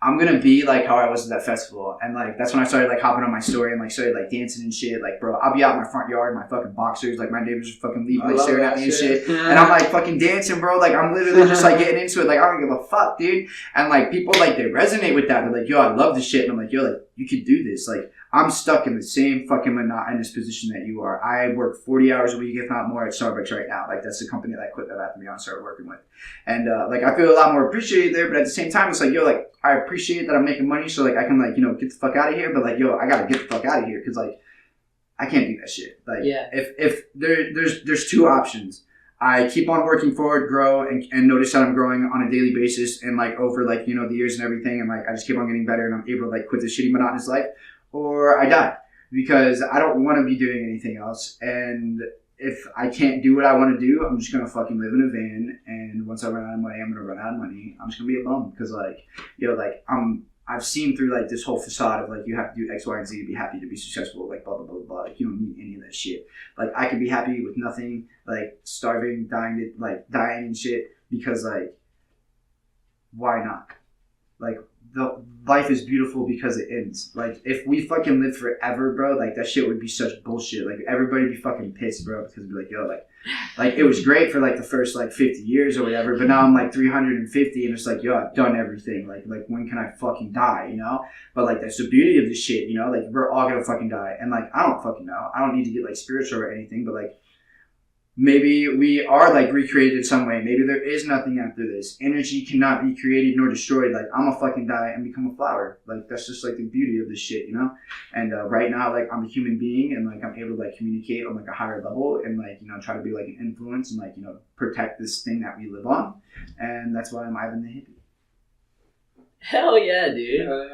I'm going to be, like, how I was at that festival. And, like, that's when I started, like, hopping on my story and, like, started, like, dancing and shit. Like, bro, I'll be out in my front yard in my fucking boxers. Like, my neighbors are fucking leaving, like, staring at me and shit. Yeah. And I'm, like, fucking dancing, bro. Like, I'm literally just, like, getting into it. Like, I don't give a fuck, dude. And, like, people, like, they resonate with that. They're like, yo, I love this shit. And I'm like, yo, like, you could do this. Like, I'm stuck in the same fucking monotonous position that you are. I work 40 hours a week, if not more, at Starbucks right now. Like, that's the company that I quit Bed Bath & Beyond started working with. And, like, I feel a lot more appreciated there, but at the same time, it's like, yo, like, I appreciate that I'm making money, so, like, I can, like, you know, get the fuck out of here, but, like, yo, I gotta get the fuck out of here, because, like, I can't do that shit. Like, yeah. if there's two options. I keep on working forward, grow, and notice that I'm growing on a daily basis, and, like, over, like, you know, the years and everything, and, like, I just keep on getting better, and I'm able to, like, quit this shitty monotonous life, or I die, because I don't want to be doing anything else. And if I can't do what I want to do, I'm just going to fucking live in a van. And once I run out of money, I'm going to run out of money. I'm just going to be a bum. Because, like, yo, like, I've seen through, like, this whole facade of, like, you have to do X, Y, and Z to be happy to be successful, like, blah, blah, blah, blah. Like, you don't need any of that shit. Like, I could be happy with nothing, like, starving, dying and shit. Because, like, why not? Like, the life is beautiful because it ends. Like, if we fucking lived forever, bro, like, that shit would be such bullshit. Like, everybody would be fucking pissed, bro, because it'd be like, yo, like it was great for, like, the first, like, 50 years or whatever, but now I'm, like, 350, and it's like, yo, I've done everything. Like, when can I fucking die, you know? But, like, that's the beauty of this shit, you know? Like, we're all gonna fucking die. And, like, I don't fucking know. I don't need to get, like, spiritual or anything, but, like, maybe we are, like, recreated in some way. Maybe there is nothing after this. Energy cannot be created nor destroyed. Like, I'm gonna fucking die and become a flower. Like, that's just, like, the beauty of this shit, you know? And right now, like, I'm a human being, and, like, I'm able to, like, communicate on, like, a higher level and, like, you know, try to be, like, an influence and, like, you know, protect this thing that we live on. And that's why I'm Ivan the Hippy. Hell yeah, dude. Yeah.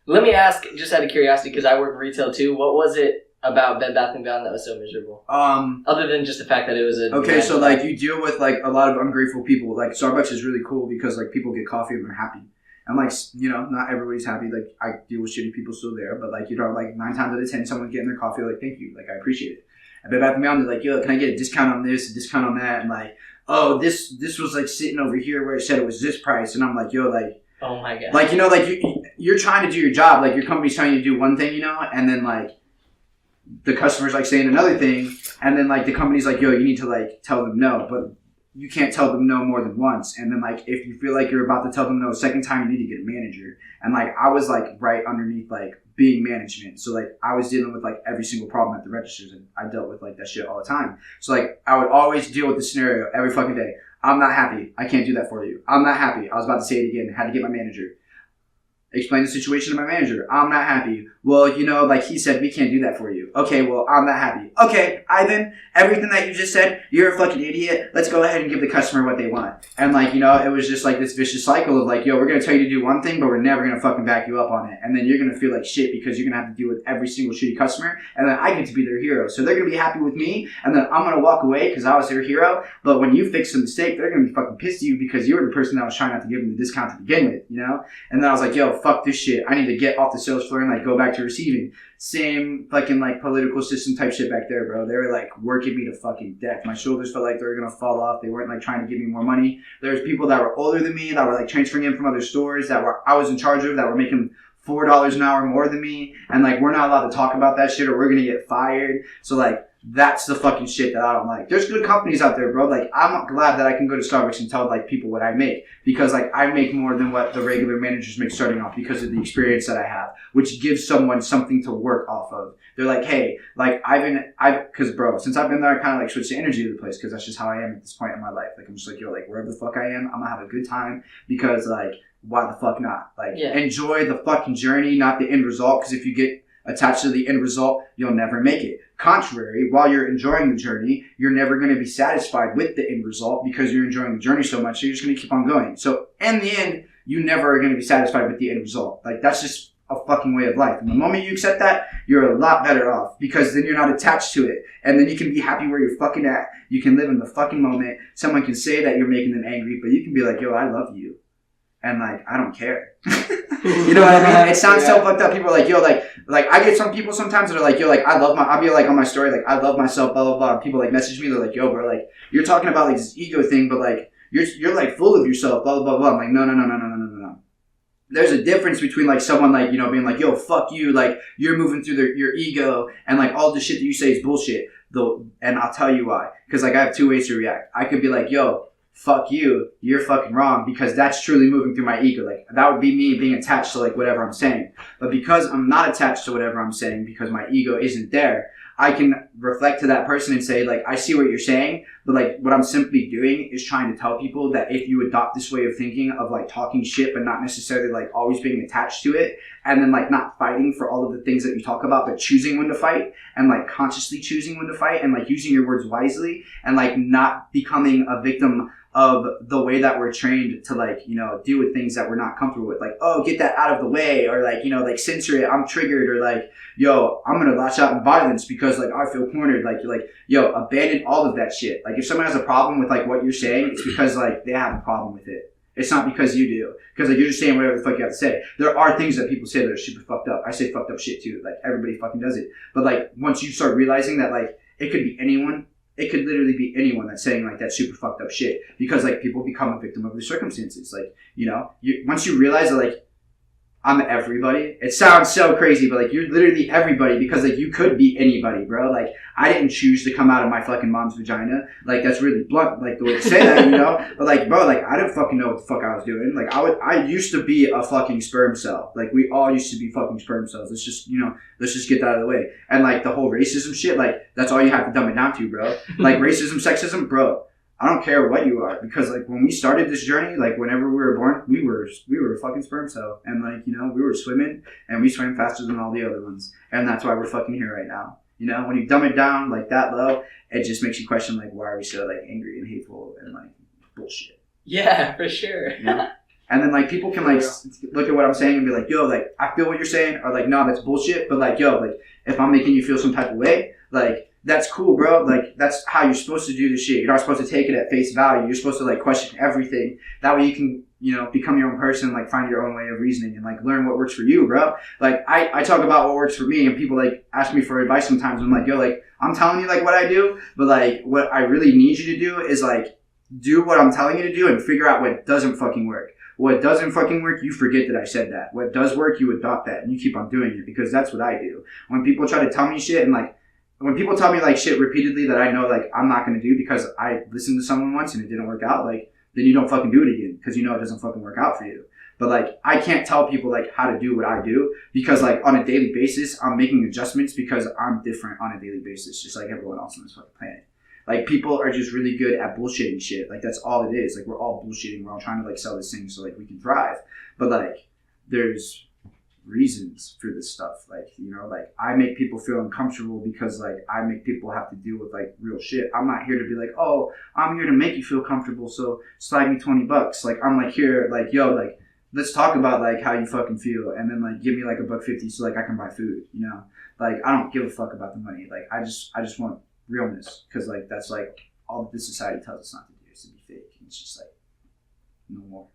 Let me ask, just out of curiosity, because I work retail too, what was it about Bed Bath & Beyond that was so miserable? Other than just the fact that it was a... Okay, so, like, you deal with, like, a lot of ungrateful people. Like, Starbucks is really cool because, like, people get coffee and they're happy. And, like, you know, not everybody's happy. Like, I deal with shitty people still there. But, like, you know, like, 9 times out of 10, someone getting their coffee, like, thank you. Like, I appreciate it. At Bed Bath & Beyond, they're like, yo, can I get a discount on this, a discount on that? And, like, oh, this was, like, sitting over here where it said it was this price. And I'm like, yo, like... Oh, my God. Like, you know, like, you're trying to do your job. Like, your company's trying to do one thing, you know? And then, like... the customer's like saying another thing, and then like the company's like, yo, you need to like tell them no, but you can't tell them no more than once. And then like if you feel like you're about to tell them no a second time, you need to get a manager. And like I was like right underneath like being management, so like I was dealing with like every single problem at the registers, and I dealt with like that shit all the time. So like I would always deal with the scenario every fucking day. I'm not happy, I can't do that for you. I'm not happy, I was about to say it again, had to get my manager. Explain the situation to my manager. I'm not happy. Well, you know, like he said, we can't do that for you. Okay, well, I'm not happy. Okay, Ivan, everything that you just said, you're a fucking idiot. Let's go ahead and give the customer what they want. And like, you know, it was just like this vicious cycle of like, yo, we're going to tell you to do one thing, but we're never going to fucking back you up on it. And then you're going to feel like shit because you're going to have to deal with every single shitty customer. And then I get to be their hero. So they're going to be happy with me. And then I'm going to walk away because I was their hero. But when you fix a mistake, they're going to be fucking pissed at you because you were the person that was trying not to give them the discount to begin with, you know? And then I was like, yo, fuck this shit. I need to get off the sales floor and like go back to receiving. Same fucking like political system type shit back there, bro. They were like working me to fucking death. My shoulders felt like they were gonna fall off. They weren't like trying to give me more money. There's people that were older than me that were like transferring in from other stores that I was in charge of that were making $4 an hour more than me, and like we're not allowed to talk about that shit or we're gonna get fired. So like that's the fucking shit that I don't like. There's good companies out there, bro. Like I'm glad that I can go to Starbucks and tell like people what I make, because like I make more than what the regular managers make starting off because of the experience that I have, which gives someone something to work off of. They're like, hey, like because bro, since I've been there, I kind of like switched the energy of the place because that's just how I am at this point in my life. Like I'm just like, yo, like wherever the fuck I am, I'm gonna have a good time because like why the fuck not? Like enjoy the fucking journey, not the end result. Because if you get attached to the end result, you'll never make it. Contrary, while you're enjoying the journey, you're never going to be satisfied with the end result because you're enjoying the journey so much, so you're just going to keep on going. So in the end, you never are going to be satisfied with the end result. Like that's just a fucking way of life. And the moment you accept that, you're a lot better off because then you're not attached to it. And then you can be happy where you're fucking at. You can live in the fucking moment. Someone can say that you're making them angry, but you can be like, yo, I love you. And like, I don't care. You know what I mean? It sounds so fucked up. People are like, yo, like I get some people sometimes that are like, yo, like I'll be like on my story, like I love myself, blah, blah, blah. People like message me, they're like, yo, bro, like you're talking about like this ego thing, but like you're like full of yourself, blah, blah, blah. I'm like, no. There's a difference between like someone like, you know, being like, yo, fuck you, like you're moving through your ego and like all the shit that you say is bullshit. And I'll tell you why. Because like I have two ways to react. I could be like, yo, fuck you, you're fucking wrong, because that's truly moving through my ego. Like that would be me being attached to like whatever I'm saying. But because I'm not attached to whatever I'm saying, because my ego isn't there, I can reflect to that person and say like, I see what you're saying, but like what I'm simply doing is trying to tell people that if you adopt this way of thinking of like talking shit but not necessarily like always being attached to it, and then like not fighting for all of the things that you talk about, but choosing when to fight and like consciously choosing when to fight and like using your words wisely and like not becoming a victim of the way that we're trained to like, you know, deal with things that we're not comfortable with. Like, oh, get that out of the way, or like, you know, like censor it, I'm triggered, or like, yo, I'm gonna lash out in violence because like I feel cornered. Like, yo, abandon all of that shit. Like if someone has a problem with like what you're saying, it's because like they have a problem with it. It's not because you do. Because like you're just saying whatever the fuck you have to say. There are things that people say that are super fucked up. I say fucked up shit too. Like everybody fucking does it. But like once you start realizing that like it could be anyone, it could literally be anyone that's saying like that super fucked up shit, because like people become a victim of their circumstances. Like, you know, once you realize that like I'm everybody. It sounds so crazy, but like you're literally everybody because like you could be anybody, bro. Like I didn't choose to come out of my fucking mom's vagina. Like that's really blunt, like the way to say that, you know. But like, bro, like I didn't fucking know what the fuck I was doing. Like I used to be a fucking sperm cell. Like we all used to be fucking sperm cells. Let's just get that out of the way. And like the whole racism shit, like that's all you have to dumb it down to, bro. Like racism, sexism, bro. I don't care what you are because like when we started this journey, like whenever we were born, we were a fucking sperm cell, and like we were swimming and we swam faster than all the other ones, and that's why we're fucking here right now. When you dumb it down like that low, it just makes you question like why are we so like angry and hateful and like bullshit. Yeah, for sure. And then like people can like look at what I'm saying and be like, yo, like I feel what you're saying, or like no, that's bullshit. But like yo, like if I'm making you feel some type of way, like. That's cool, bro. Like, that's how you're supposed to do the shit. You're not supposed to take it at face value. You're supposed to, like, question everything. That way you can, become your own person, like, find your own way of reasoning and, like, learn what works for you, bro. Like, I talk about what works for me, and people, like, ask me for advice sometimes. I'm like, yo, like, I'm telling you, like, what I do, but, like, what I really need you to do is, like, do what I'm telling you to do and figure out what doesn't fucking work. What doesn't fucking work, you forget that I said that. What does work, you adopt that, and you keep on doing it, because that's what I do. When people try to tell me shit and, like, when people tell me like shit repeatedly that I know like I'm not gonna do because I listened to someone once and it didn't work out, like then you don't fucking do it again because you know it doesn't fucking work out for you. But like I can't tell people like how to do what I do because like on a daily basis I'm making adjustments because I'm different on a daily basis, just like everyone else on this fucking planet. Like people are just really good at bullshitting shit. Like that's all it is. Like we're all bullshitting. We're all trying to like sell this thing so like we can thrive. But like there's reasons for this stuff, like like I make people feel uncomfortable because like I make people have to deal with like real shit. I'm not here to be like, oh, I'm here to make you feel comfortable, so slide me $20. Like I'm like here like, yo, like let's talk about like how you fucking feel, and then like give me like $1.50 so like I can buy food. Like I don't give a fuck about the money. Like I just want realness, because like that's like all that this society tells us not to do is to be fake, and it's just like no more.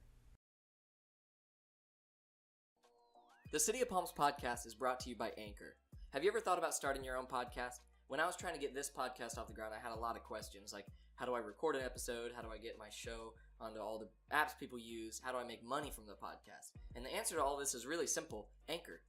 The City of Palms podcast is brought to you by Anchor. Have you ever thought about starting your own podcast? When I was trying to get this podcast off the ground, I had a lot of questions, like how do I record an episode? How do I get my show onto all the apps people use? How do I make money from the podcast? And the answer to all this is really simple: Anchor.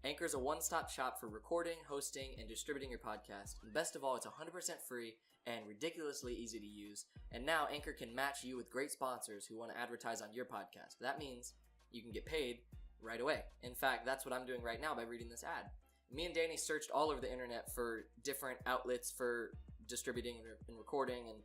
Anchor is a one-stop shop for recording, hosting, and distributing your podcast. And best of all, it's 100% free and ridiculously easy to use. And now Anchor can match you with great sponsors who want to advertise on your podcast. That means you can get paid right away. In fact, that's what I'm doing right now by reading this ad. Me and Danny searched all over the internet for different outlets for distributing and recording and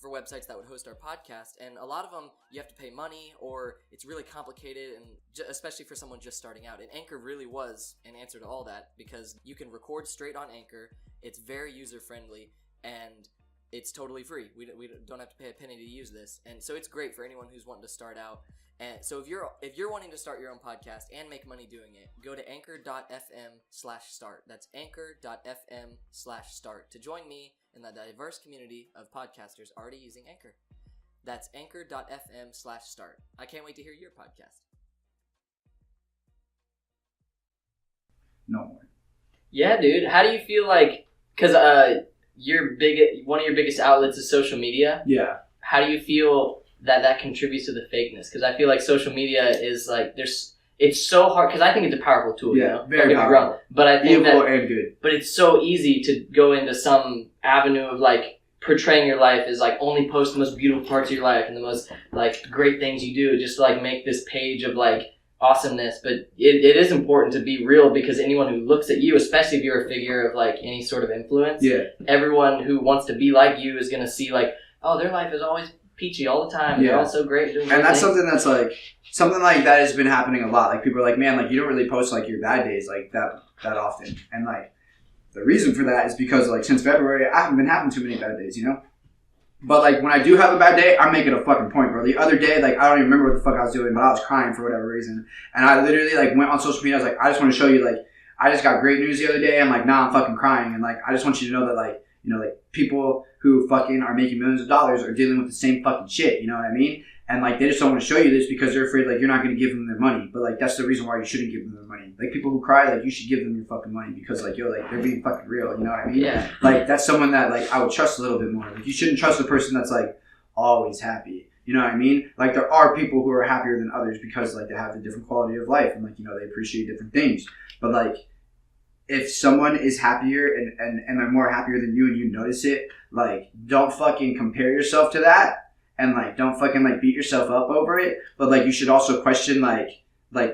for websites that would host our podcast, and a lot of them you have to pay money or it's really complicated, and especially for someone just starting out. And Anchor really was an answer to all that, because you can record straight on Anchor. It's very user friendly and it's totally free. We don't have to pay a penny to use this, and so it's great for anyone who's wanting to start out. And so if you're wanting to start your own podcast and make money doing it, go to anchor.fm/start. That's anchor.fm/start to join me in the diverse community of podcasters already using Anchor. That's anchor.fm/start. I can't wait to hear your podcast. No more. Yeah, dude. How do you feel like, because one of your biggest outlets is social media. Yeah. How do you feel that contributes to the fakeness? Because I feel like social media is like, it's so hard, because I think it's a powerful tool. Yeah, very powerful. But I think evil and good. But it's so easy to go into some avenue of like portraying your life as like only post the most beautiful parts of your life and the most like great things you do, just to like make this page of like awesomeness. But it is important to be real, because anyone who looks at you, especially if you're a figure of like any sort of influence, everyone who wants to be like you is going to see like, oh, their life is always peachy all the time. They're all so great doing and that's things. something like that has been happening a lot. Like people are like, man, like you don't really post like your bad days like that often. And like the reason for that is because like since February I haven't been having too many bad days, But like when I do have a bad day, I make it a fucking point, bro. The other day, like I don't even remember what the fuck I was doing, but I was crying for whatever reason. And I literally like went on social media. I was like, I just want to show you, like, I just got great news the other day. I'm like, nah, I'm fucking crying. And like, I just want you to know that like, like people who fucking are making millions of dollars are dealing with the same fucking shit. You know what I mean? And like, they just don't want to show you this because they're afraid like you're not going to give them their money. But like, that's the reason why you shouldn't give them their money. Like people who cry, like you should give them your fucking money, because like, yo, like they're being fucking real. You know what I mean? Yeah. Like that's someone that like I would trust a little bit more. Like you shouldn't trust a person that's like always happy. You know what I mean? Like, there are people who are happier than others because, like, they have a different quality of life and, like, you know, they appreciate different things. But, like, if someone is happier and they're more happier than you and you notice it, like, don't fucking compare yourself to that and, like, don't fucking, like, beat yourself up over it. But, like, you should also question, like,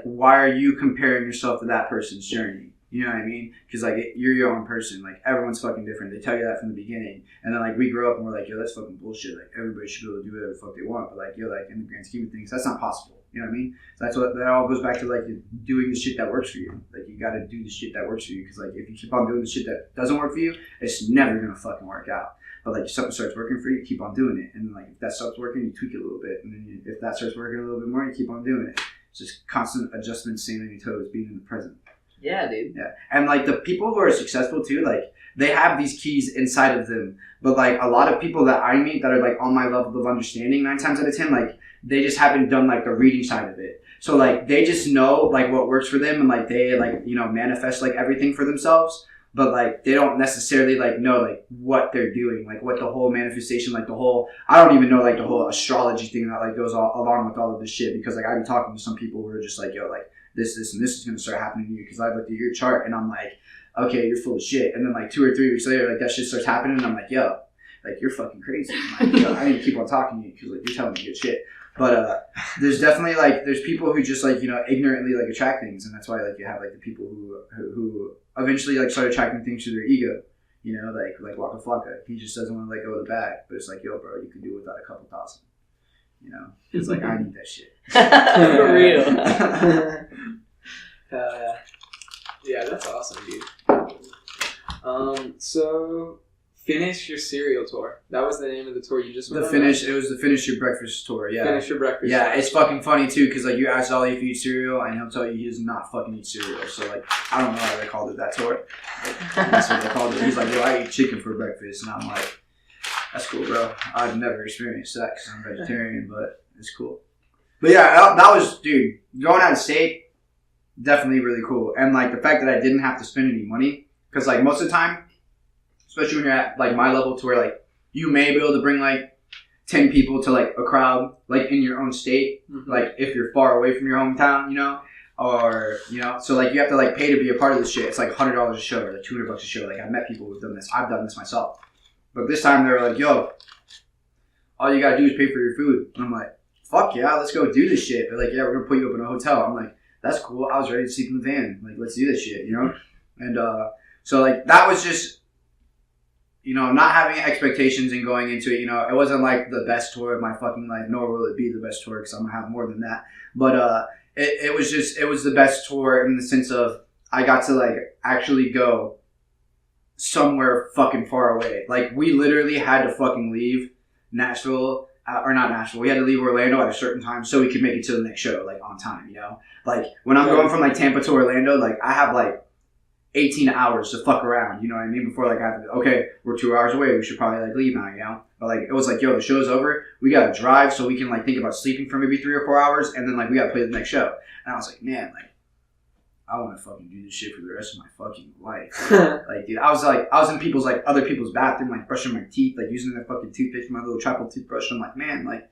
why are you comparing yourself to that person's journey? You know what I mean? Because, like, you're your own person. Like, everyone's fucking different. They tell you that from the beginning. And then, like, we grow up and we're like, yo, that's fucking bullshit. Like, everybody should be able to do whatever the fuck they want. But, like, yo, like, in the grand scheme of things, that's not possible. You know what I mean? So that all goes back to, like, doing the shit that works for you. Like, you gotta do the shit that works for you. Because, like, if you keep on doing the shit that doesn't work for you, it's never gonna fucking work out. But, like, if something starts working for you, keep on doing it. And then, like, if that stops working, you tweak it a little bit. And then if that starts working a little bit more, you keep on doing it. It's just constant adjustment, staying on your toes, being in the present. Yeah, dude. Yeah. And, like, the people who are successful, too, like, they have these keys inside of them. But, like, a lot of people that I meet that are, like, on my level of understanding 9 times out of 10, like, they just haven't done, like, the reading side of it. So, like, they just know, like, what works for them and, like, they, like, you know, manifest, like, everything for themselves. But, like, they don't necessarily, like, know, like, what they're doing. Like, what the whole manifestation, like, the whole... I don't even know, like, the whole astrology thing that, like, goes along with all of this shit. Because, like, I've been talking to some people who are just like, yo, like, this, and this is going to start happening to you. Because I looked at your chart and I'm like, okay, you're full of shit. And then, like, 2 or 3 weeks later, like, that shit starts happening and I'm like, yo, like, you're fucking crazy. I'm like, yo, I need to keep on talking to you because, like, you're telling me good shit. But there's definitely, like, there's people who just, like, you know, ignorantly, like, attract things. And that's why, like, you have, like, the people who eventually, like, start attracting things to their ego. You know, like Waka Flocka. He just doesn't want to let go of the bag. But it's like, yo, bro, you could do without a couple thousand. You know? It's like, I need that shit. For real. Yeah, that's awesome, dude. So finish your cereal tour. That was the name of the tour you just went on? It was the Finish Your Breakfast tour, yeah. Finish Your Breakfast. Yeah, it's fucking funny too, because, like, you ask Ollie if he eats cereal, and he'll tell you he does not fucking eat cereal. So, like, I don't know why they called it that tour. That's what they called it. He's like, yo, I eat chicken for breakfast. And I'm like, that's cool, bro. I've never experienced that because I'm vegetarian, but it's cool. But yeah, that was, dude, going out of state, definitely really cool. And, like, the fact that I didn't have to spend any money, because, like, most of the time, especially when you're at, like, my level to where, like, you may be able to bring, like, 10 people to, like, a crowd, like, in your own state, like, if you're far away from your hometown, you know, or, you know, so, like, you have to, like, pay to be a part of this shit. It's, like, $100 a show or, like, $200 a show. Like, I've met people who've done this. I've done this myself. But this time, they were like, yo, all you gotta do is pay for your food. And I'm like, fuck yeah, let's go do this shit. They're like, yeah, we're gonna put you up in a hotel. I'm like, that's cool. I was ready to sleep in the van. Like, let's do this shit, you know? And, so, like, that was just, you know, not having expectations and going into it, you know, it wasn't like the best tour of my fucking life, nor will it be the best tour because I'm going to have more than that. But it was the best tour in the sense of I got to, like, actually go somewhere fucking far away. Like, we literally had to fucking leave Nashville, or not Nashville, we had to leave Orlando at a certain time so we could make it to the next show, like, on time, you know? Like, when I'm going from, like, Tampa to Orlando, like, I have, like, 18 hours to fuck around, you know what I mean? Before, like, I have to, okay, we're 2 hours away, we should probably, like, leave now, you know? But, like, it was like, yo, the show's over, we gotta drive so we can, like, think about sleeping for maybe 3 or 4 hours, and then, like, we gotta play the next show. And I was like, man, like, I want to fucking do this shit for the rest of my fucking life. Like, dude, I was in people's, like, other people's bathroom, like, brushing my teeth, like, using their fucking toothpaste, my little tribal toothbrush. I'm like, man, like,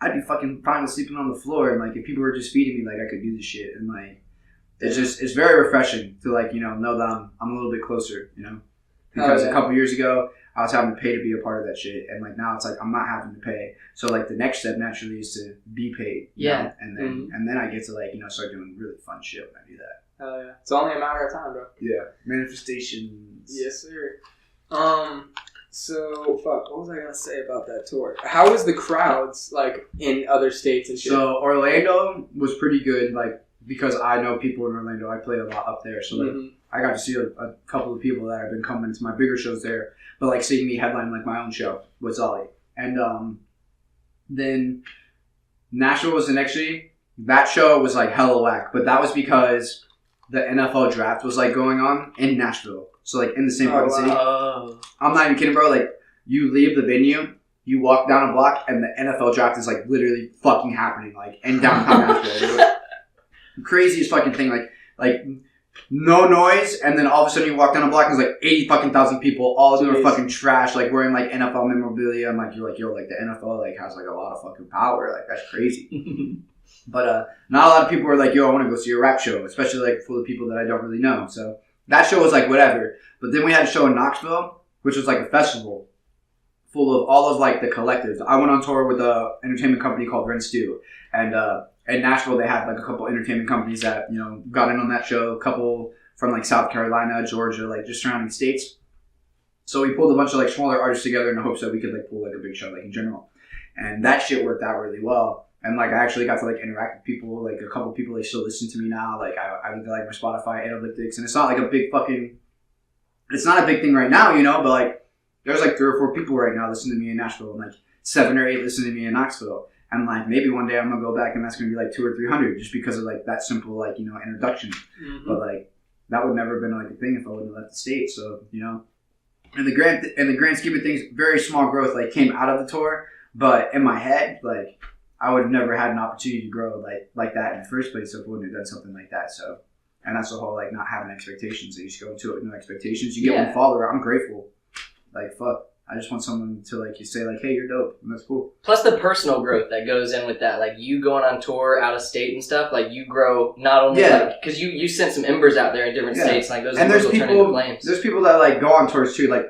I'd be fucking fine with sleeping on the floor, and, like, if people were just feeding me, like, I could do this shit, and, like, it's very refreshing to, like, you know that I'm a little bit closer, you know, because a couple years ago I was having to pay to be a part of that shit, and, like, now it's like I'm not having to pay, so, like, the next step naturally is to be paid, you know? And then I get to, like, you know, start doing really fun shit when I do that. Hell yeah, it's only a matter of time, bro. Yeah, manifestations. Yes, sir. So fuck, what was I gonna say about that tour? How was the crowds, like, in other states and shit? So Orlando was pretty good, like, because I know people in Orlando. I play a lot up there, so, like, I got to see a couple of people that have been coming to my bigger shows there. But, like, seeing me headline, like, my own show was Ollie. And then Nashville was the next city. That show was, like, hella whack, but that was because the NFL draft was, like, going on in Nashville. So, like, in the same fucking city. I'm not even kidding, bro. Like, you leave the venue, you walk down a block, and the NFL draft is, like, literally fucking happening, like, in downtown Nashville. Craziest fucking thing. Like no noise, and then all of a sudden you walk down a block and there's like 80 fucking thousand people, all of them are fucking trash, like wearing like NFL memorabilia. I'm like, you're like, yo, like the NFL like has like a lot of fucking power, like that's crazy. But not a lot of people are like, yo, I want to go see a rap show, especially like full of people that I don't really know. So that show was like whatever. But then we had a show in Knoxville, which was like a festival full of all of like the collectives. I went on tour with a entertainment company called Ren Stew, and in Nashville they had like a couple entertainment companies that, you know, got in on that show, a couple from like South Carolina, Georgia, like just surrounding states. So we pulled a bunch of like smaller artists together in the hopes that we could like pull like a big show like in general. And that shit worked out really well. And like I actually got to like interact with people, like a couple people like still listen to me now. Like I look at like my Spotify analytics, and it's not like a big fucking, it's not a big thing right now, you know, but like there's like 3 or 4 people right now listening to me in Nashville, and like 7 or 8 listening to me in Knoxville. And like maybe one day I'm gonna go back and that's gonna be like 200 or 300 just because of like that simple like, you know, introduction. Mm-hmm. But like that would never have been like a thing if I wouldn't have left the state. So, you know, in the grand scheme of things, very small growth like came out of the tour. But in my head, like I would have never had an opportunity to grow like that in the first place if I wouldn't have done something like that. So, and that's the whole like not having expectations. You just go into it with no expectations. You get one follower. I'm grateful. Like fuck. I just want someone to like you say like, hey, you're dope, and that's cool. Plus the personal growth that goes in with that, like you going on tour out of state and stuff, like you grow not only like because you sent some embers out there in different states, like those embers will turn into flames. There's people that like go on tours too. Like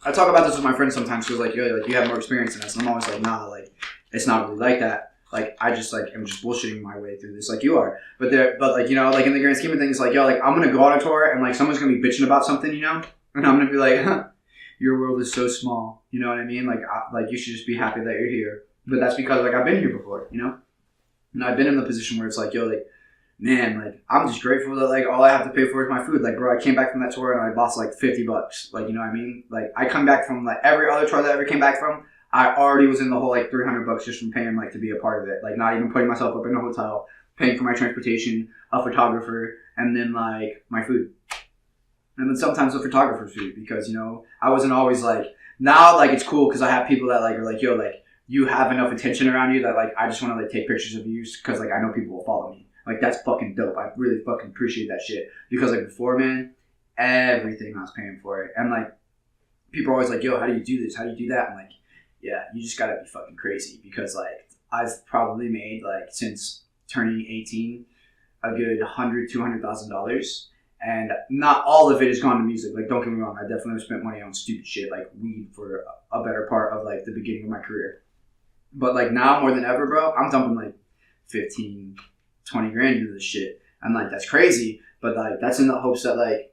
I talk about this with my friends sometimes because like, yo, like you have more experience than us, and I'm always like, nah, like it's not really like that. Like I just like am just bullshitting my way through this, like you are. But like you know, like in the grand scheme of things, like yo, like I'm gonna go on a tour and like someone's gonna be bitching about something, you know, and I'm gonna be like, huh. Your world is so small, you know what I mean? Like you should just be happy that you're here. But that's because like I've been here before, you know. And I've been in the position where it's like, yo, like, man, like I'm just grateful that like all I have to pay for is my food. Like, bro, I came back from that tour and I lost like $50. Like, you know what I mean? Like I come back from like every other tour that I ever came back from, I already was in the whole like $300 just from paying like to be a part of it. Like not even putting myself up in a hotel, paying for my transportation, a photographer, and then like my food. And then sometimes the photographer's food because, you know, I wasn't always like, now like it's cool because I have people that like are like, yo, like you have enough attention around you that like I just want to like take pictures of you because like I know people will follow me. Like that's fucking dope. I really fucking appreciate that shit because like before, man, everything I was paying for it. And like people are always like, yo, how do you do this? How do you do that? I'm like, yeah, you just gotta be fucking crazy because like I've probably made like since turning 18 a good $100,000-$200,000. And not all of it has gone to music. Like, don't get me wrong. I definitely spent money on stupid shit like weed for a better part of like the beginning of my career. But like now more than ever, bro, I'm dumping like 15, 20 grand into this shit. And like, that's crazy. But like, that's in the hopes that like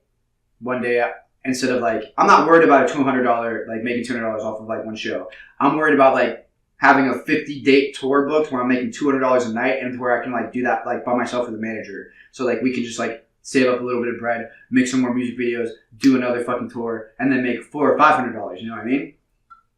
one day, instead of like, I'm not worried about a $200, like making $200 off of like one show. I'm worried about like having a 50-date tour booked where I'm making $200 a night and where I can like do that like by myself with a manager. So like we can just like save up a little bit of bread, make some more music videos, do another fucking tour, and then make $400 or $500. You know what I mean?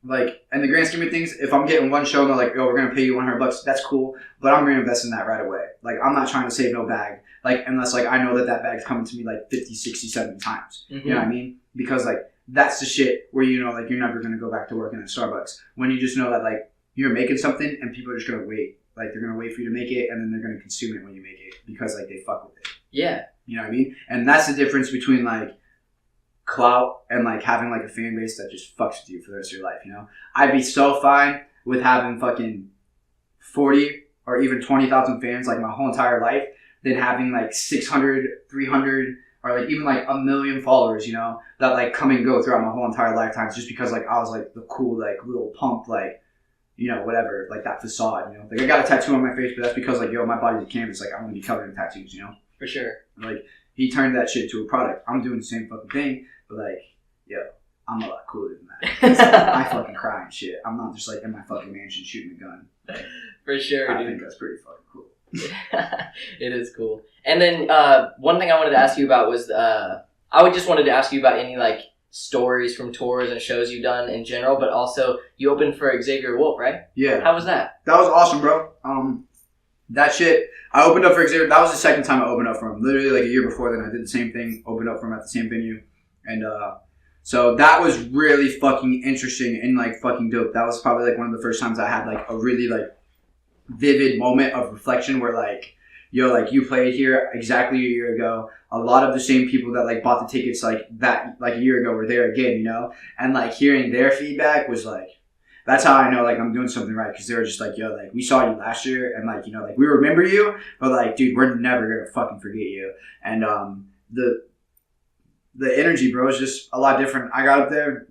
Like, in the grand scheme of things, if I'm getting one show and they're like, oh, we're going to pay you $100, that's cool, but I'm going to invest in that right away. Like, I'm not trying to save no bag. Like, unless, like, I know that that bag's coming to me, like, 50, 60, 70 times. Mm-hmm. You know what I mean? Because, like, that's the shit where, you know, like, you're never going to go back to working at Starbucks. When you just know that, like, you're making something and people are just going to wait. Like, they're going to wait for you to make it and then they're going to consume it when you make it because, like, they fuck with it. Yeah. You know what I mean? And that's the difference between, like, clout and, like, having, like, a fan base that just fucks with you for the rest of your life, you know? I'd be so fine with having fucking 40 or even 20,000 fans, like, my whole entire life than having, like, 600, 300, or, like, even, like, 1 million followers, you know, that, like, come and go throughout my whole entire lifetime just because, like, I was, like, the cool, like, little pump, like, you know, whatever, like, that facade, you know? Like, I got a tattoo on my face, but that's because, like, yo, my body's a canvas. Like, I'm gonna be covered in tattoos, you know? For sure. Like, he turned that shit into a product. I'm doing the same fucking thing, but like, yo, I'm a lot cooler than that. I fucking cry and shit. I'm not just like in my fucking mansion shooting a gun. For sure, I dude. think that's pretty fucking cool. It is cool. And then one thing I wanted to ask you about was, I just wanted to ask you about any like stories from tours and shows you've done in general, but also you opened for Xavier Wolf, right? Yeah. How was that? That was awesome, bro. That shit, I opened up for Xavier. That was the second time I opened up for him. Literally like a year before then, I did the same thing, opened up for him at the same venue. And so that was really fucking interesting and like fucking dope. That was probably like one of the first times I had like a really like vivid moment of reflection where like, yo, like you played here exactly a year ago. A lot of the same people that like bought the tickets like that like a year ago were there again, you know? And like hearing their feedback was like, that's how I know like I'm doing something right, because they were just like, yo, like we saw you last year and like, you know, like we remember you, but like, dude, we're never gonna fucking forget you. And the energy, bro, is just a lot different. I got up there,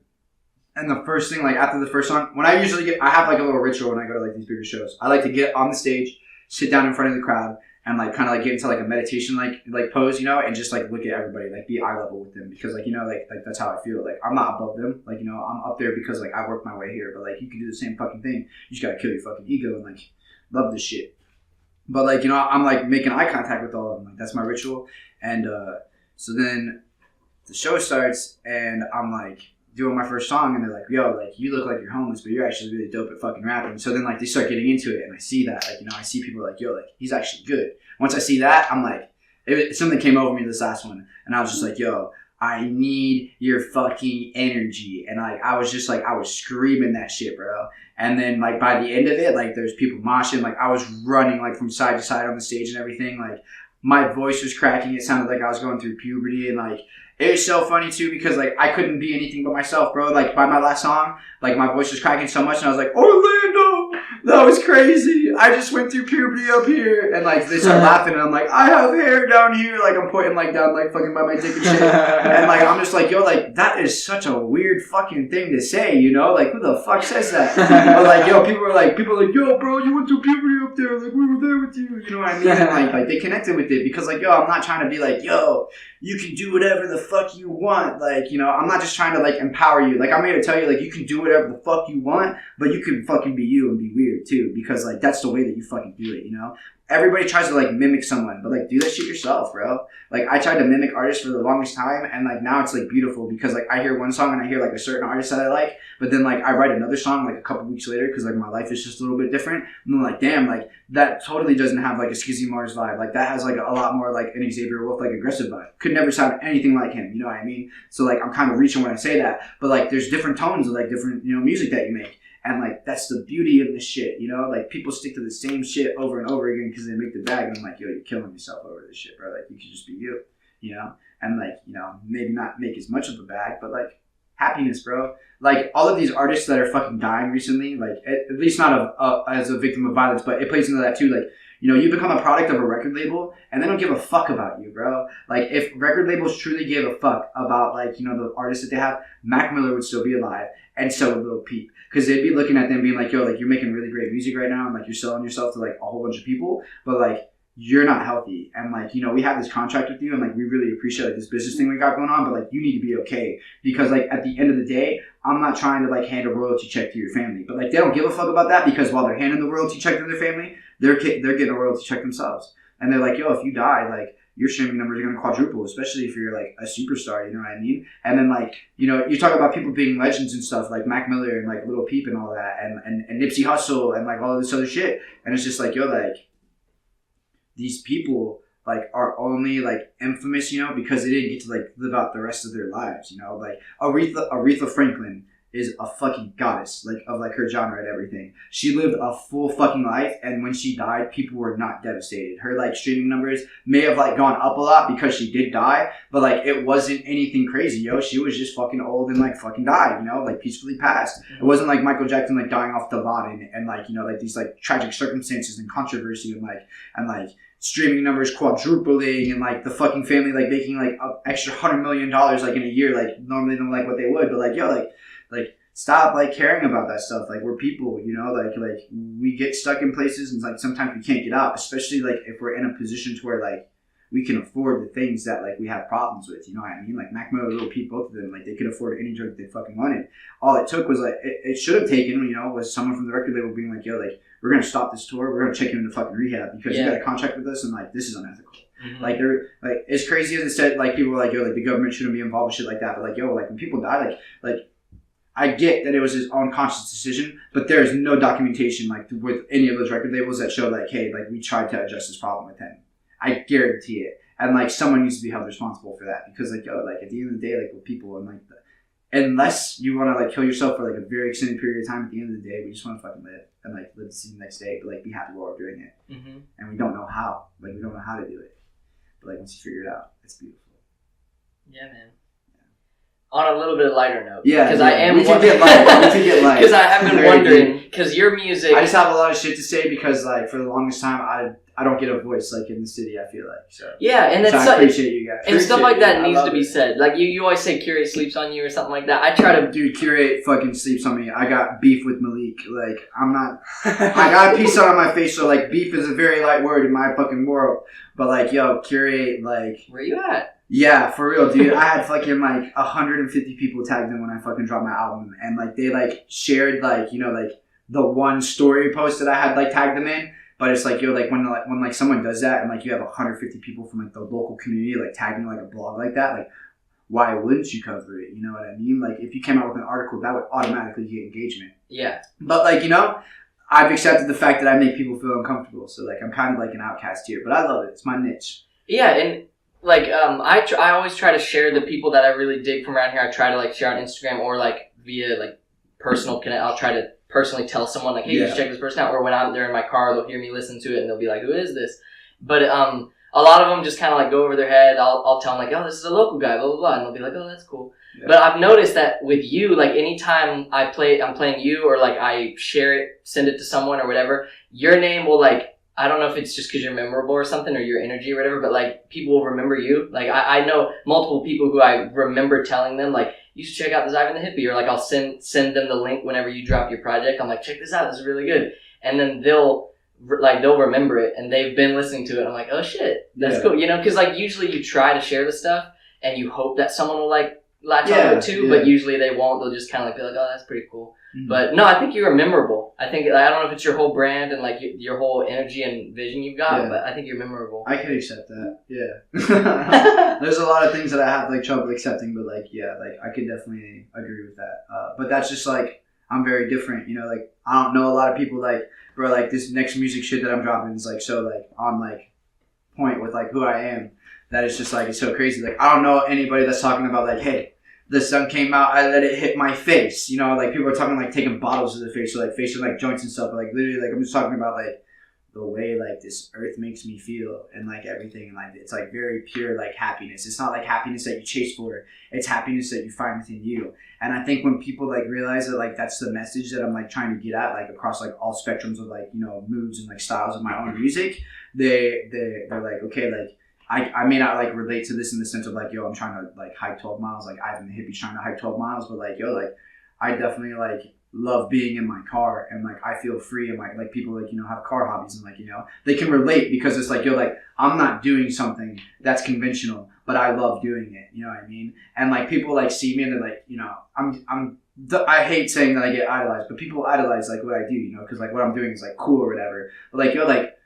and the first thing, like after the first song, when I usually I have like a little ritual when I go to like these bigger shows. I like to get on the stage, sit down in front of the crowd, and like kind of like get into like a meditation like pose, you know, and just like look at everybody, like be eye level with them, because like, you know, like that's how I feel. Like I'm not above them, like, you know, I'm up there because like I worked my way here, but like you can do the same fucking thing. You just gotta kill your fucking ego and like love this shit. But like, you know, I'm like making eye contact with all of them, like that's my ritual. And so then the show starts, and I'm like doing my first song, and they're like, yo, like you look like you're homeless, but you're actually really dope at fucking rapping. So then like they start getting into it, and I see that, like, you know, I see people like, yo, like he's actually good. Once I see that, I'm like, something came over me this last one, and I was just like, yo, I need your fucking energy. And like I was just like, I was screaming that shit, bro. And then like by the end of it, like there's people moshing, like I was running like from side to side on the stage and everything. Like my voice was cracking. It sounded like I was going through puberty, and like it was so funny too, because like I couldn't be anything but myself, bro. Like by my last song, like my voice was cracking so much, and I was like, Orlando, that was crazy. I just went through puberty up here, and like they start laughing, and I'm like, I have hair down here, like I'm pointing like down, like fucking by my dick and shit, and like I'm just like, yo, like that is such a weird fucking thing to say, you know? Like who the fuck says that? But like, yo, people are like, yo, bro, you went through puberty up there, like we were there with you, you know what I mean? And like they connected with it, because like, yo, I'm not trying to be like, yo, you can do whatever the fuck you want. Like, you know, I'm not just trying to like empower you. Like I'm here to tell you, like, you can do whatever the fuck you want, but you can fucking be you and be weird too, because like that's the way that you fucking do it, you know? Everybody tries to like mimic someone, but like do that shit yourself, bro. Like I tried to mimic artists for the longest time, and like now it's like beautiful, because like I hear one song and I hear like a certain artist that I like, but then like I write another song like a couple weeks later, because like my life is just a little bit different, and I'm like, damn, like that totally doesn't have like a Skizzy Mars vibe. Like that has like a lot more like an Xavier Wolf like aggressive vibe. Could never sound anything like him, you know what I mean? So like I'm kind of reaching when I say that, but like there's different tones of like different, you know, music that you make. And like that's the beauty of this shit, you know? Like people stick to the same shit over and over again because they make the bag, and I'm like, yo, you're killing yourself over this shit, bro. Like you could just be you know? And like, you know, maybe not make as much of a bag, but like happiness, bro. Like all of these artists that are fucking dying recently, like at least not as a victim of violence, but it plays into that too. Like, you know, you become a product of a record label, and they don't give a fuck about you, bro. Like if record labels truly gave a fuck about like, you know, the artists that they have, Mac Miller would still be alive, and so would Lil Peep. Because they'd be looking at them being like, yo, like you're making really great music right now, and like you're selling yourself to like a whole bunch of people, but like you're not healthy, and like, you know, we have this contract with you, and like we really appreciate like this business thing we got going on, but like you need to be okay, because like at the end of the day, I'm not trying to like hand a royalty check to your family, but like they don't give a fuck about that, because while they're handing the royalty check to their family, they're getting a royalty check themselves, and they're like, yo, if you die, like your streaming numbers are going to quadruple, especially if you're like a superstar, you know what I mean? And then like, you know, you talk about people being legends and stuff like Mac Miller and like Lil Peep and all that, and Nipsey Hussle and like all of this other shit, and it's just like, yo, like these people like are only like infamous, you know, because they didn't get to like live out the rest of their lives, you know? Like Aretha Franklin is a fucking goddess, like of like her genre and everything. She lived a full fucking life, and when she died, people were not devastated. Her like streaming numbers may have like gone up a lot because she did die, but like it wasn't anything crazy, yo. She was just fucking old and like fucking died, you know, like peacefully passed. It wasn't like Michael Jackson like dying off Divan and like, you know, like these like tragic circumstances and controversy and like streaming numbers quadrupling and like the fucking family like making like an extra $100 million like in a year, like normally than like what they would, but like, yo, like stop like caring about that stuff. Like we're people, you know, like we get stuck in places, and like sometimes we can't get out, especially like if we're in a position to where like we can afford the things that like we have problems with, you know what I mean? Like Mac Miller, Lil Peep, both of them, like they could afford any drug they fucking wanted. All it took was like it should have taken, you know, was someone from the record label being like, yo, like we're gonna stop this tour, we're gonna check you into fucking rehab because you got a contract with us, and like this is unethical. Mm-hmm. Like they're like, as crazy as it said, like people were like, yo, like the government shouldn't be involved with shit like that, but like, yo, like when people die, like I get that it was his own conscious decision, but there is no documentation like with any of those record labels that show like, hey, like we tried to address this problem with him. I guarantee it. And like someone needs to be held responsible for that, because like, yo, like at the end of the day, like with people, and like unless you want to like kill yourself for like a very extended period of time, at the end of the day, we just want to fucking live and like live to see the next day, but like be happy while we're doing it. Mm-hmm. And we don't know how. Like we don't know how to do it. But like once you figure it out, it's beautiful. Yeah, man. On a little bit lighter note, yeah, because I am. We can get light. Because I have been wondering, because your music. I just have a lot of shit to say because like for the longest time I don't get a voice like in the city. I feel like so. Yeah, and so I appreciate you guys. And stuff like that needs to be it. said. Like you always say, Curate sleeps on you or something like that. I try to. Dude, Curate fucking sleeps on me. I got beef with Malik. Like I'm not. I got a piece on my face, so like beef is a very light word in my fucking world. But like yo, Curate like. Where you at? Yeah, for real, dude. I had fucking like 150 people tagged in when I fucking dropped my album, and like they like shared like like the one story post that I had like tagged them in. But it's like yo, like when someone does that and like you have 150 people from like the local community like tagging like a blog like that, like why wouldn't you cover it? You know what I mean? Like if you came out with an article, that would automatically get engagement. Yeah. But like I've accepted the fact that I make people feel uncomfortable, so like I'm kind of like an outcast here, but I love it. It's my niche. Yeah, and. Like, I always try to share the people that I really dig from around here. I try to, like, share on Instagram or, like, via, like, personal connect. I'll try to personally tell someone, like, hey, you should check this person out. Or when I'm there in my car, they'll hear me listen to it, and they'll be like, who is this? But a lot of them just kind of, like, go over their head. I'll tell them, like, oh, this is a local guy, blah, blah, blah. And they'll be like, oh, that's cool. Yeah. But I've noticed that with you, like, anytime I'm playing you or, like, I share it, send it to someone or whatever, your name will, like, I don't know if it's just because you're memorable or something or your energy or whatever, but like people will remember you. Like I know multiple people who I remember telling them like you should check out this Ivan the Hippy, or like I'll send them the link whenever you drop your project. I'm like, check this out, this is really good, and then they'll remember it and they've been listening to it. I'm like, oh shit, that's cool, because like usually you try to share the stuff and you hope that someone will like latch on to it too, but usually they won't. They'll just kind of like be like, oh, that's pretty cool. Mm-hmm. But no, I think you're memorable. I think I don't know if it's your whole brand and like your whole energy and vision you've got, but I think you're memorable. I can accept that. Yeah. There's a lot of things that I have like trouble accepting, but like like I can definitely agree with that. But that's just like I'm very different. Like I don't know a lot of people like bro like this next music shit that I'm dropping is like so like on like point with like who I am. That is just like it's so crazy. Like I don't know anybody that's talking about like hey. The sun came out, I let it hit my face. Like people are talking like taking bottles to the face or like facial like joints and stuff. But, like literally, like I'm just talking about like the way like this earth makes me feel and like everything. And like it's like very pure like happiness. It's not like happiness that you chase for. It's happiness that you find within you. And I think when people like realize that like that's the message that I'm like trying to get at like across like all spectrums of like moods and like styles of my own music, they're like okay like. I may not like relate to this in the sense of like, yo, I'm trying to like hike 12 miles, like Ivan the Hippy's trying to hike 12 miles, but like, yo, like I definitely like love being in my car and like I feel free and like people like, have car hobbies and like, they can relate because it's like, yo, like I'm not doing something that's conventional, but I love doing it. You know what I mean? And like people like see me and they're like, I hate saying that I get idolized, but people idolize like what I do, because like what I'm doing is like cool or whatever. But like, yo, like,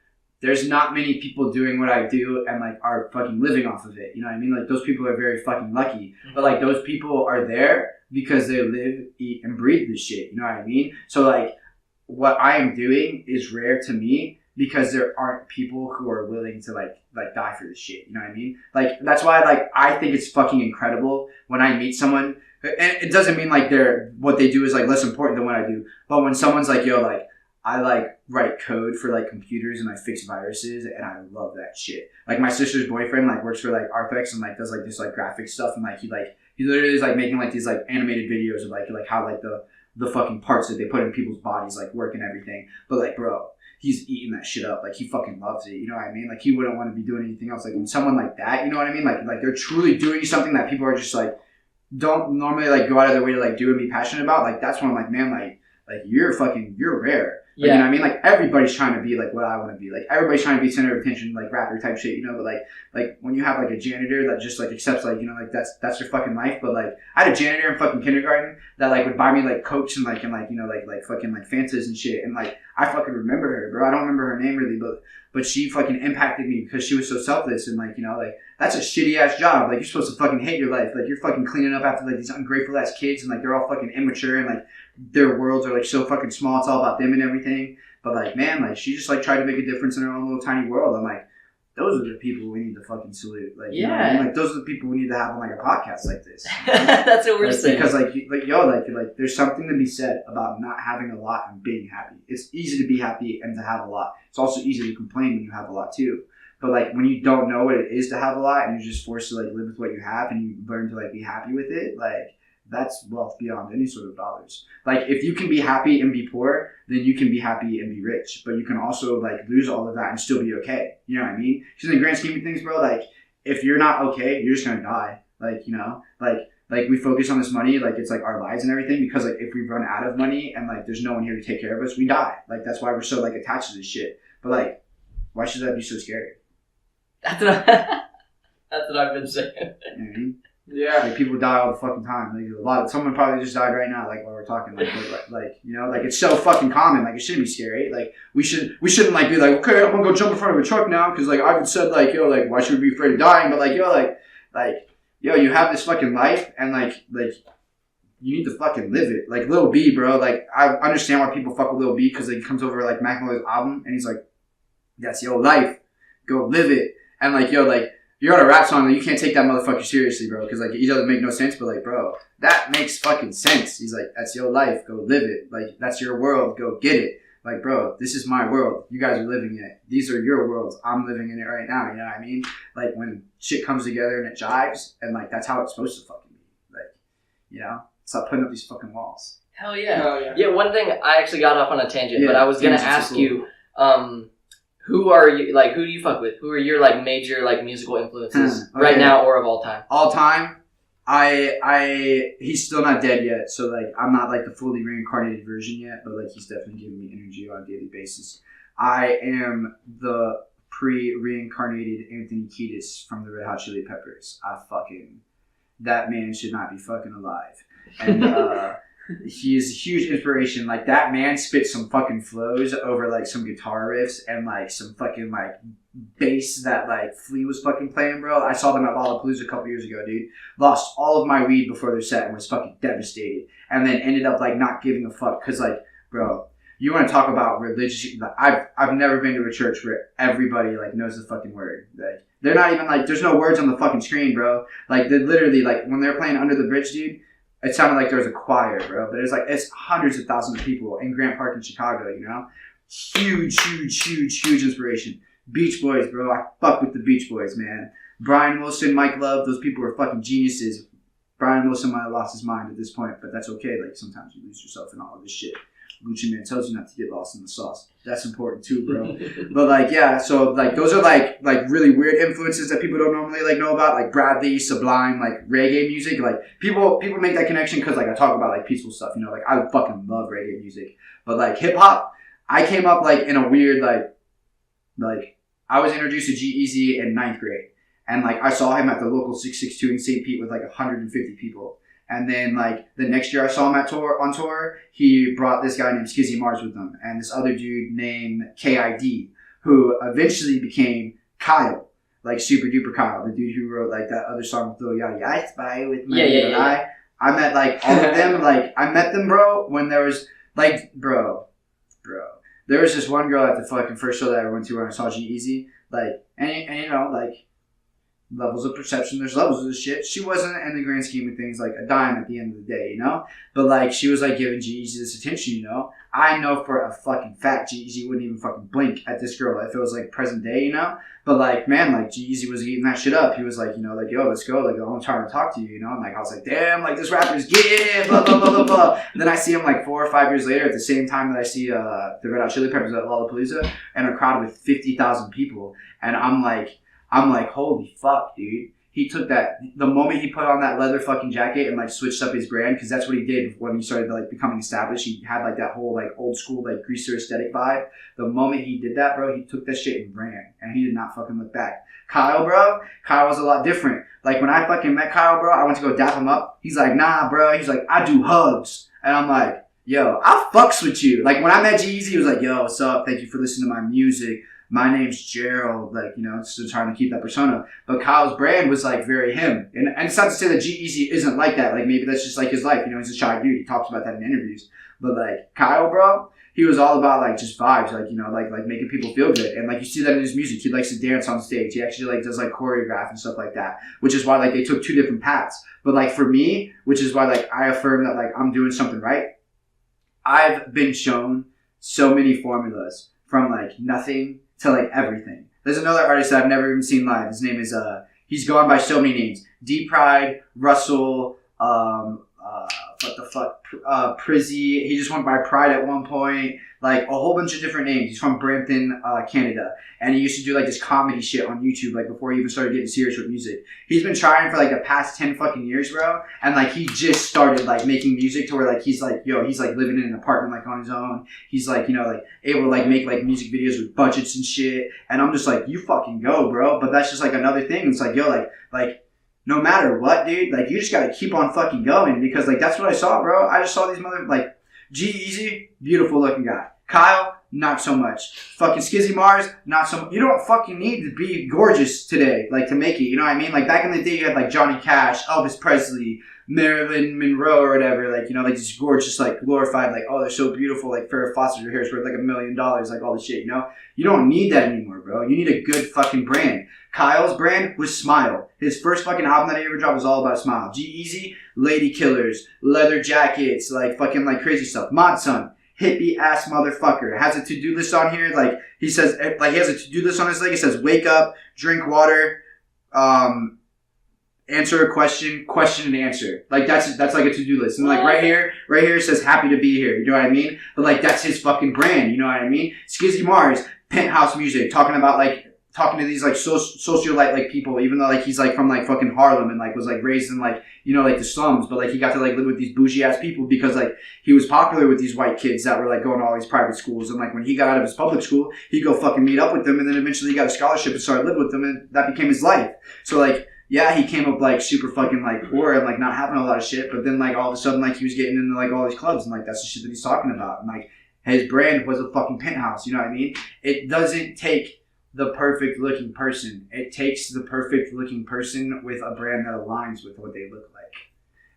there's not many people doing what I do and like are fucking living off of it. You know what I mean? Like those people are very fucking lucky. But like those people are there because they live, eat, and breathe this shit. You know what I mean? So like what I am doing is rare to me because there aren't people who are willing to like die for this shit. You know what I mean? Like that's why like I think it's fucking incredible when I meet someone, and it doesn't mean like what they do is like less important than what I do. But when someone's like, yo, like I like write code for like computers and I fix viruses and I love that shit. Like my sister's boyfriend like works for like Arthrex and like does like this like graphic stuff and like he literally is like making like these like animated videos of like how like the fucking parts that they put in people's bodies like work and everything. But like bro, he's eating that shit up. Like he fucking loves it. You know what I mean? Like he wouldn't want to be doing anything else. Like when someone like that, you know what I mean? Like they're truly doing something that people are just like don't normally like go out of their way to like do and be passionate about. Like that's when I'm like, man, like you're rare. Like, you know what I mean? Like everybody's trying to be like what I want to be. Like everybody's trying to be center of attention, like rapper type shit, But like when you have like a janitor that just like accepts like like that's your fucking life. But like I had a janitor in fucking kindergarten that like would buy me like Cokes and like fucking like Fantas and shit. And like I fucking remember her, bro. I don't remember her name really, but she fucking impacted me because she was so selfless and like like that's a shitty ass job. Like you're supposed to fucking hate your life. Like you're fucking cleaning up after like these ungrateful ass kids and like they're all fucking immature and like their worlds are like so fucking small. It's all about them and everything. But like man, like she just like tried to make a difference in her own little tiny world. I'm like, those are the people we need to fucking salute. Like, Yeah. you know what I mean? Like, those are the people we need to have on like a podcast like this. That's what we're saying. Because like there's something to be said about not having a lot and being happy. It's easy to be happy and to have a lot. It's also easy to complain when you have a lot too. But like when you don't know what it is to have a lot and you're just forced to like live with what you have and you learn to like be happy with it, like that's wealth beyond any sort of dollars. Like if you can be happy and be poor, then you can be happy and be rich. But you can also like lose all of that and still be okay. You know what I mean? Because in the grand scheme of things, bro, like if you're not okay, you're just gonna die. Like, you know, like we focus on this money, like it's like our lives and everything, because like if we run out of money and like there's no one here to take care of us, we die. Like that's why we're so like attached to this shit. But like, why should that be so scary? That's what I've been saying. You know what I mean? Yeah. Like people die all the fucking time. Like someone probably just died right now, like while we're talking. Like you know, like it's so fucking common. Like it shouldn't be scary. Like we shouldn't like be like, okay, I'm gonna go jump in front of a truck now because like Ivan said like, yo, like why should we be afraid of dying? But like, yo, you have this fucking life and like you need to fucking live it. Like Lil B, bro. Like I understand why people fuck with Lil B because like, he comes over like Mac Miller's album and he's like, that's your life. Go live it. And like, yo, like. You're on a rap song and you can't take that motherfucker seriously, bro. Because, like, he doesn't make no sense. But, like, bro, that makes fucking sense. He's like, that's your life. Go live it. Like, that's your world. Go get it. Like, bro, this is my world. You guys are living in it. These are your worlds. I'm living in it right now. You know what I mean? Like, when shit comes together and it jives. And, like, that's how it's supposed to fucking be. Like, you know? Stop putting up these fucking walls. Hell yeah. Hell yeah. Yeah, one thing, I actually got off on a tangent, Yeah, but I was going to ask you, who are you, like, who do you fuck with? Who are your, like, major, like, musical influences Okay. right now or of all time? All time, he's still not dead yet, so like I'm not like the fully reincarnated version yet, but like he's definitely giving me energy on a daily basis. I am the pre-reincarnated Anthony Kiedis from the Red Hot Chili Peppers. That man should not be fucking alive. And he is a huge inspiration. Like that man spit some fucking flows over like some guitar riffs and like some fucking like bass that like Flea was fucking playing, bro. I saw them at Lollapalooza a couple years ago, dude. Lost all of my weed before their set and was fucking devastated. And then ended up like not giving a fuck because like, bro, you want to talk about religious? I've never been to a church where everybody like knows the fucking word. Like they're not even like there's no words on the fucking screen, bro. Like they literally like when they're playing Under the Bridge, dude. It sounded like there was a choir, bro. But it's hundreds of thousands of people in Grant Park in Chicago, you know? Huge inspiration. Beach Boys, bro. I fuck with the Beach Boys, man. Brian Wilson, Mike Love, those people are fucking geniuses. Brian Wilson might have lost his mind at this point, but that's okay. Like, sometimes you lose yourself in all of this shit. Gucci Man tells you not to get lost in the sauce. That's important too, bro. But like, yeah, so like those are like really weird influences that people don't normally like know about, like Bradley, Sublime, like reggae music. Like people make that connection because like I talk about like peaceful stuff, you know, like I fucking love reggae music. But like hip hop, I came up like in a weird like I was introduced to G-Eazy in 9th grade, and like I saw him at the local 662 in St. Pete with like 150 people. And then, like, the next year I saw him on tour, he brought this guy named Skizzy Mars with him, and this other dude named KID, who eventually became Kyle, like Super Duper Kyle, the dude who wrote, like, that other song with Lil Yachty, I Spy With My Little Eye. I met, like, all of them, like, I met them, bro, when there was, like, bro, there was this one girl at the fucking first show that I went to when I saw G-Eazy, like, and you know, like, levels of perception, there's levels of this shit. She wasn't, in the grand scheme of things, like a dime at the end of the day, you know? But like, she was like giving G-Eazy this attention, you know? I know for a fucking fact G-Eazy wouldn't even fucking blink at this girl if it was like present day, you know? But like, man, like G-Eazy was eating that shit up. He was like, you know, like, yo, let's go. Like, I'm trying to talk to you, you know? And like, I was like, damn, like this rapper's getting it, blah, blah, blah, blah, blah. And then I see him like 4 or 5 years later at the same time that I see the Red Hot Chili Peppers at Lollapalooza and a crowd with 50,000 people. And I'm like, holy fuck, dude. He took that, the moment he put on that leather fucking jacket and like switched up his brand, because that's what he did when he started like becoming established. He had like that whole like old school like greaser aesthetic vibe. The moment he did that, bro, he took that shit and ran, and he did not fucking look back. Kyle was a lot different. Like when I fucking met Kyle, bro, I went to go dap him up. He's like, nah, bro. He's like, I do hugs. And I'm like, yo, I fucks with you. Like when I met G-Eazy, he was like, yo, what's up? Thank you for listening to my music. My name's Gerald, like, you know, still trying to keep that persona. But Kyle's brand was, like, very him. And it's not to say that G-Eazy isn't like that. Like, maybe that's just, like, his life. You know, he's a shy dude. He talks about that in interviews. But, like, Kyle, bro, he was all about like just vibes, like, you know, like making people feel good. And like you see that in his music. He likes to dance on stage. He actually like does like choreograph and stuff like that, which is why like they took 2 different paths. But like for me, which is why like I affirm that like I'm doing something right. I've been shown so many formulas from like nothing to like everything. There's another artist that I've never even seen live. His name is he's gone by so many names: Deep Pride, Russell, what the fuck, Prizzy. He just went by Pride at one point. Like a whole bunch of different names. He's from Brampton, Canada, and he used to do like this comedy shit on YouTube, like before he even started getting serious with music. He's been trying for like the past 10 fucking years, bro, and like he just started like making music to where like he's like, yo, he's like living in an apartment like on his own. He's like, you know, like able to like make like music videos with budgets and shit. And I'm just like, you fucking go, bro. But that's just like another thing. It's like, yo, like. No matter what, dude, like you just gotta keep on fucking going, because like that's what I saw, bro. I just saw these like G-Eazy, beautiful looking guy. Kyle, not so much. Fucking Skizzy Mars, not so much. You don't fucking need to be gorgeous today, like to make it. You know what I mean? Like back in the day, you had like Johnny Cash, Elvis Presley, Marilyn Monroe or whatever. Like, you know, like these gorgeous, like glorified, like, oh, they're so beautiful. Like Farrah Fawcett, her hair's worth like $1 million. Like all this shit, you know? You don't need that anymore, bro. You need a good fucking brand. Kyle's brand was Smile. His first fucking album that he ever dropped was all about Smile. G-Eazy, Lady Killers, leather jackets, like fucking like crazy stuff. Modson, hippie ass motherfucker. Has a to-do list on here. Like he says, like he has a to-do list on his leg. It says wake up, drink water, answer a question and answer. Like that's like a to-do list. And like right here it says happy to be here. You know what I mean? But like that's his fucking brand. You know what I mean? Skizzy Mars, penthouse music, talking to these like socialite like people, even though like he's like from like fucking Harlem and like was like raised in like, you know, like the slums, but like he got to like live with these bougie ass people because like he was popular with these white kids that were like going to all these private schools. And like when he got out of his public school, he'd go fucking meet up with them, and then eventually he got a scholarship and started living with them, and that became his life. So like, yeah, he came up like super fucking like poor and like not having a lot of shit, but then like all of a sudden like he was getting into like all these clubs, and like that's the shit that he's talking about. And like his brand was a fucking penthouse. You know what I mean? It doesn't take the perfect looking person. It takes the perfect looking person with a brand that aligns with what they look like.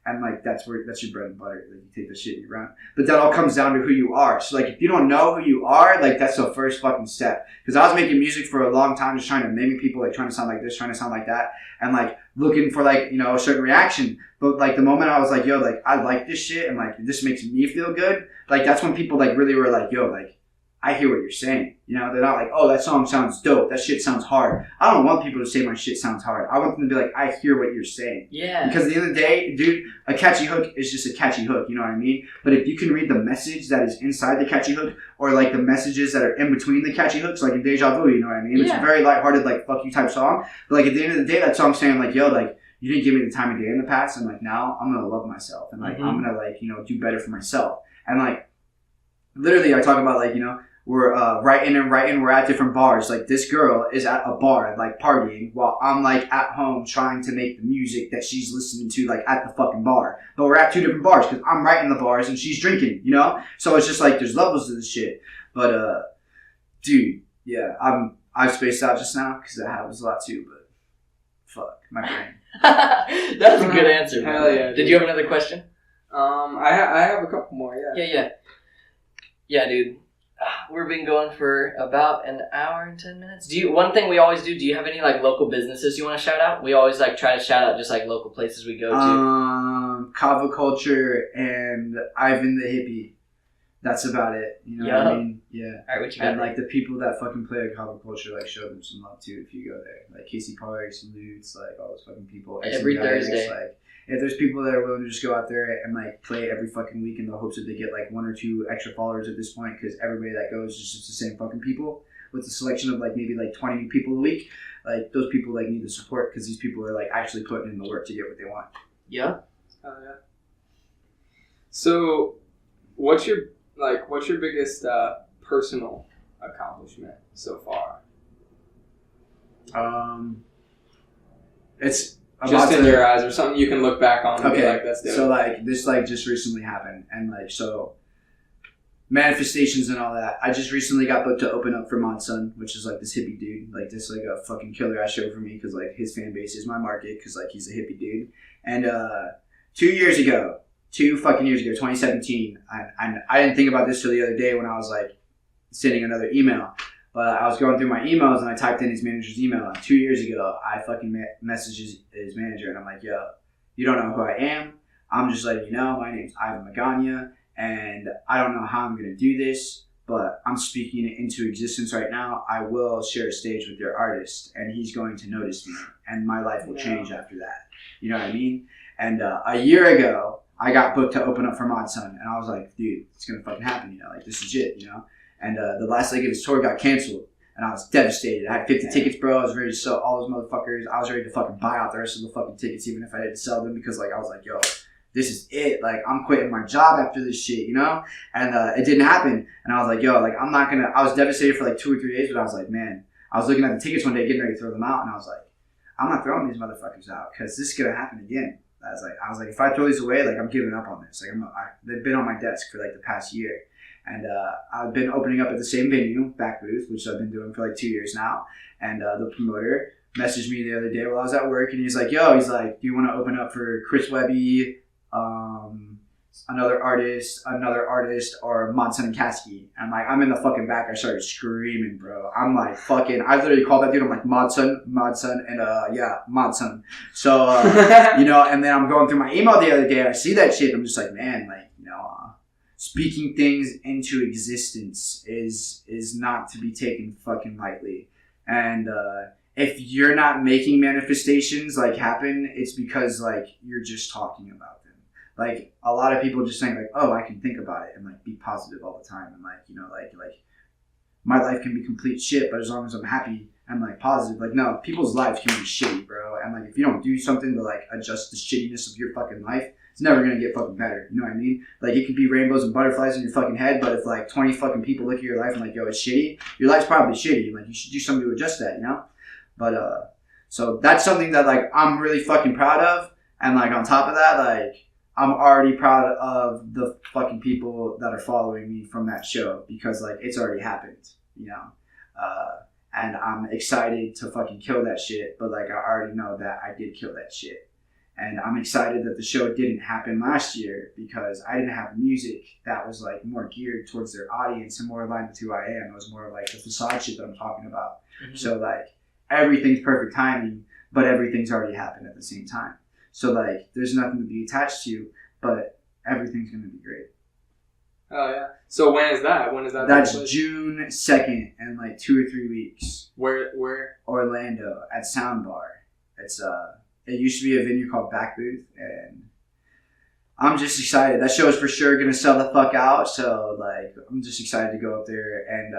And like that's your bread and butter. Like you take the shit and you run. But that all comes down to who you are. So like if you don't know who you are, like that's the first fucking step. Because I was making music for a long time, just trying to mimic people, like trying to sound like this, trying to sound like that, and like looking for like, you know, a certain reaction. But like the moment I was like, yo, like I like this shit and like this makes me feel good, like that's when people like really were like, yo, like I hear what you're saying. You know, they're not like, oh, that song sounds dope. That shit sounds hard. I don't want people to say my shit sounds hard. I want them to be like, I hear what you're saying. Yeah. Because at the end of the day, dude, a catchy hook is just a catchy hook. You know what I mean? But if you can read the message that is inside the catchy hook, or like the messages that are in between the catchy hooks, like in Deja Vu, you know what I mean? It's a very lighthearted, like, fuck you type song. But like at the end of the day, that song's saying like, yo, like, you didn't give me the time of day in the past, and like now I'm going to love myself. And like, I'm going to like, you know, do better for myself. And like, literally I talk about like, you know, we're writing, we're at different bars. Like this girl is at a bar, like partying, while I'm like at home trying to make the music that she's listening to, like at the fucking bar. But we're at 2 different bars because I'm writing the bars and she's drinking, you know? So it's just like there's levels to this shit. But dude, yeah, I've spaced out just now because that happens a lot too. But fuck my brain. That was a good answer. Hell yeah. Did you have another question? I have a couple more. Yeah, dude. We've been going for about an hour and 10 minutes. One thing we always do you have any like local businesses you want to shout out? We always like try to shout out just like local places we go to. Kava Culture and Ivan the Hippy. That's about it. You know what I mean? Yeah. Alright, what you got? And like the people that fucking play at Kava Culture, like show them some love too if you go there. Like Casey Parks, Lutz, like all those fucking people. Every Thursday. Like, if there's people that are willing to just go out there and like play every fucking week in the hopes that they get like 1 or 2 extra followers at this point, because everybody that goes is just the same fucking people with the selection of like maybe like 20 new people a week. Like those people like need the support because these people are like actually putting in the work to get what they want. Yeah. Yeah. So, what's your biggest personal accomplishment so far? It's just in your eyes, or something you can look back on and be like, that's dope. So like this like just recently happened, and like so manifestations and all that. I just recently got booked to open up for Modson, which is like this hippie dude, like this like a fucking killer ass show for me because like his fan base is my market because like he's a hippie dude. And 2 years ago, 2 fucking years ago, 2017. I didn't think about this till the other day when I was like sending another email. But I was going through my emails and I typed in his manager's email. And 2 years ago, I fucking messaged his manager and I'm like, yo, you don't know who I am. I'm just letting you know. My name's Ivan Magaña and I don't know how I'm going to do this, but I'm speaking it into existence right now. I will share a stage with your artist and he's going to notice me and my life will change after that. You know what I mean? And a year ago, I got booked to open up for Mod Sun and I was like, dude, it's going to fucking happen, you know? Like, this is it, you know? And the last leg of his tour got canceled. And I was devastated. I had 50 tickets, bro. I was ready to sell all those motherfuckers. I was ready to fucking buy out the rest of the fucking tickets, even if I had to sell them. Because, like, I was like, yo, this is it. Like, I'm quitting my job after this shit, you know? And it didn't happen. And I was like, yo, like, I'm not going to... I was devastated for, like, 2 or 3 days. But I was like, man... I was looking at the tickets one day, getting ready to throw them out. And I was like, I'm not throwing these motherfuckers out. Because this is going to happen again. I was like, if I throw these away, like, I'm giving up on this. Like, they've been on my desk for, like, the past year. And I've been opening up at the same venue, Back Booth, which I've been doing for like 2 years now. And the promoter messaged me the other day while I was at work, and he's like, do you want to open up for Chris Webby, another artist, or Mod Sun and Kasky? And like, I'm in the fucking back. I started screaming, bro. I'm like, fucking, I literally called that dude. I'm like, Mod Sun, and Mod Sun. So, you know, and then I'm going through my email the other day, and I see that shit, and I'm just like, man, like, you know, speaking things into existence is not to be taken fucking lightly. And if you're not making manifestations like happen, it's because like you're just talking about them. Like a lot of people just saying like, oh, I can think about it and like be positive all the time and like, you know, like my life can be complete shit, but as long as I'm happy and like positive, like no, people's lives can be shitty, bro. And like if you don't do something to like adjust the shittiness of your fucking life, it's never gonna get fucking better. You know what I mean? Like it could be rainbows and butterflies in your fucking head, but if like 20 fucking people look at your life and like, yo, it's shitty, your life's probably shitty. Like you should do something to adjust that, you know? But so that's something that like I'm really fucking proud of. And like on top of that, like I'm already proud of the fucking people that are following me from that show because like it's already happened, you know? And I'm excited to fucking kill that shit, but like I already know that I did kill that shit. And I'm excited that the show didn't happen last year because I didn't have music that was like more geared towards their audience and more aligned with who I am. It was more like the facade shit that I'm talking about. Mm-hmm. So like everything's perfect timing, but everything's already happened at the same time. So like there's nothing to be attached to, but everything's going to be great. Oh yeah. So when is that? That's June 2nd in like 2 or 3 weeks. Where? Orlando at Soundbar. It's It used to be a venue called Back Booth, and I'm just excited. That show is for sure going to sell the fuck out, so, like, I'm just excited to go up there and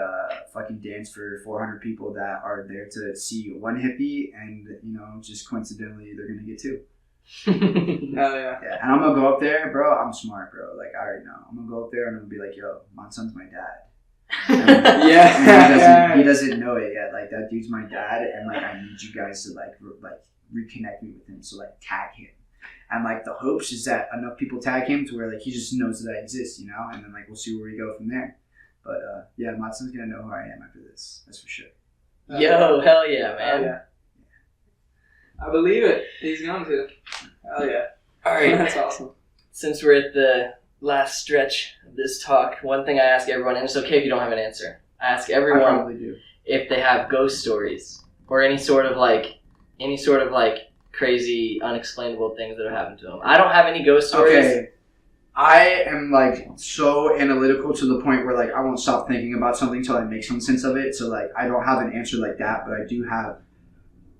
fucking dance for 400 people that are there to see one Hippy, and, you know, just coincidentally, they're going to get 2. Hell yeah. Yeah, and I'm going to go up there, bro. I'm smart, bro. Like, I already know. I'm going to go up there, and I'm going to be like, yo, Mod Sun's my dad. Yeah. He doesn't know it yet. Like, that dude's my dad, and, like, I need you guys to, like reconnect me with him, so like tag him, and like the hopes is that enough people tag him to where like he just knows that I exist, you know, and then like we'll see where we go from there. But yeah, Mod Sun's gonna know who I am after this, that's for sure. Yo, hell yeah, man. Yeah. I believe it. He's going to. Hell yeah. All right, that's awesome. Since we're at the last stretch of this talk, one thing I ask everyone, and it's okay if you don't have an answer, I ask everyone I probably do. If they have ghost stories or any sort of crazy, unexplainable things that have happened to them. I don't have any ghost stories. Okay. I am like so analytical to the point where like I won't stop thinking about something until I make some sense of it. So like I don't have an answer like that, but I do have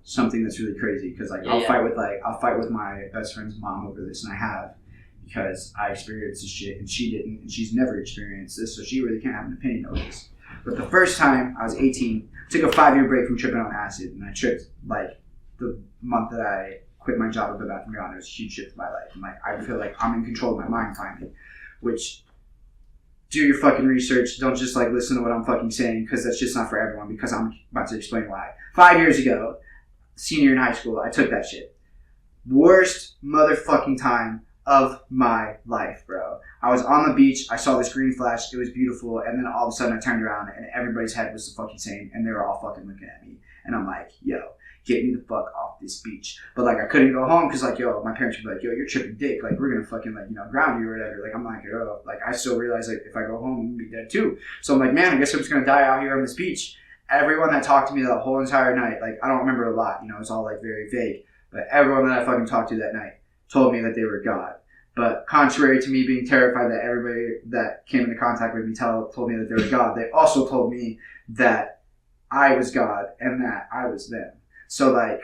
something that's really crazy because like I'll fight with my best friend's mom over this, and I have because I experienced this shit and she didn't, and she's never experienced this, so she really can't have an opinion over this. But the first time I was 18, took a 5-year break from tripping on acid, and I tripped like the month that I quit my job at the Bath and Beyond. It was a huge shift in my life. And like I feel like I'm in control of my mind finally. Which, do your fucking research. Don't just like listen to what I'm fucking saying because that's just not for everyone. Because I'm about to explain why. 5 years ago, senior in high school, I took that shit. Worst motherfucking time of my life, bro. I was on the beach. I saw this green flash. It was beautiful. And then all of a sudden I turned around and everybody's head was the fucking same. And they were all fucking looking at me. And I'm like, yo. get me the fuck off this beach. But like I couldn't go home because like, yo, my parents would be like, yo, you're tripping dick. Like we're gonna fucking like, you know, ground you or whatever. Like I'm not gonna go. Like I still realize like if I go home, I'm gonna be dead too. So I'm like, man, I guess I'm just gonna die out here on this beach. Everyone that talked to me that whole entire night, like I don't remember a lot, you know, it's all like very vague. But everyone that I fucking talked to that night told me that they were God. But contrary to me being terrified that everybody that came into contact with me told me that they were God, they also told me that I was God and that I was them. So like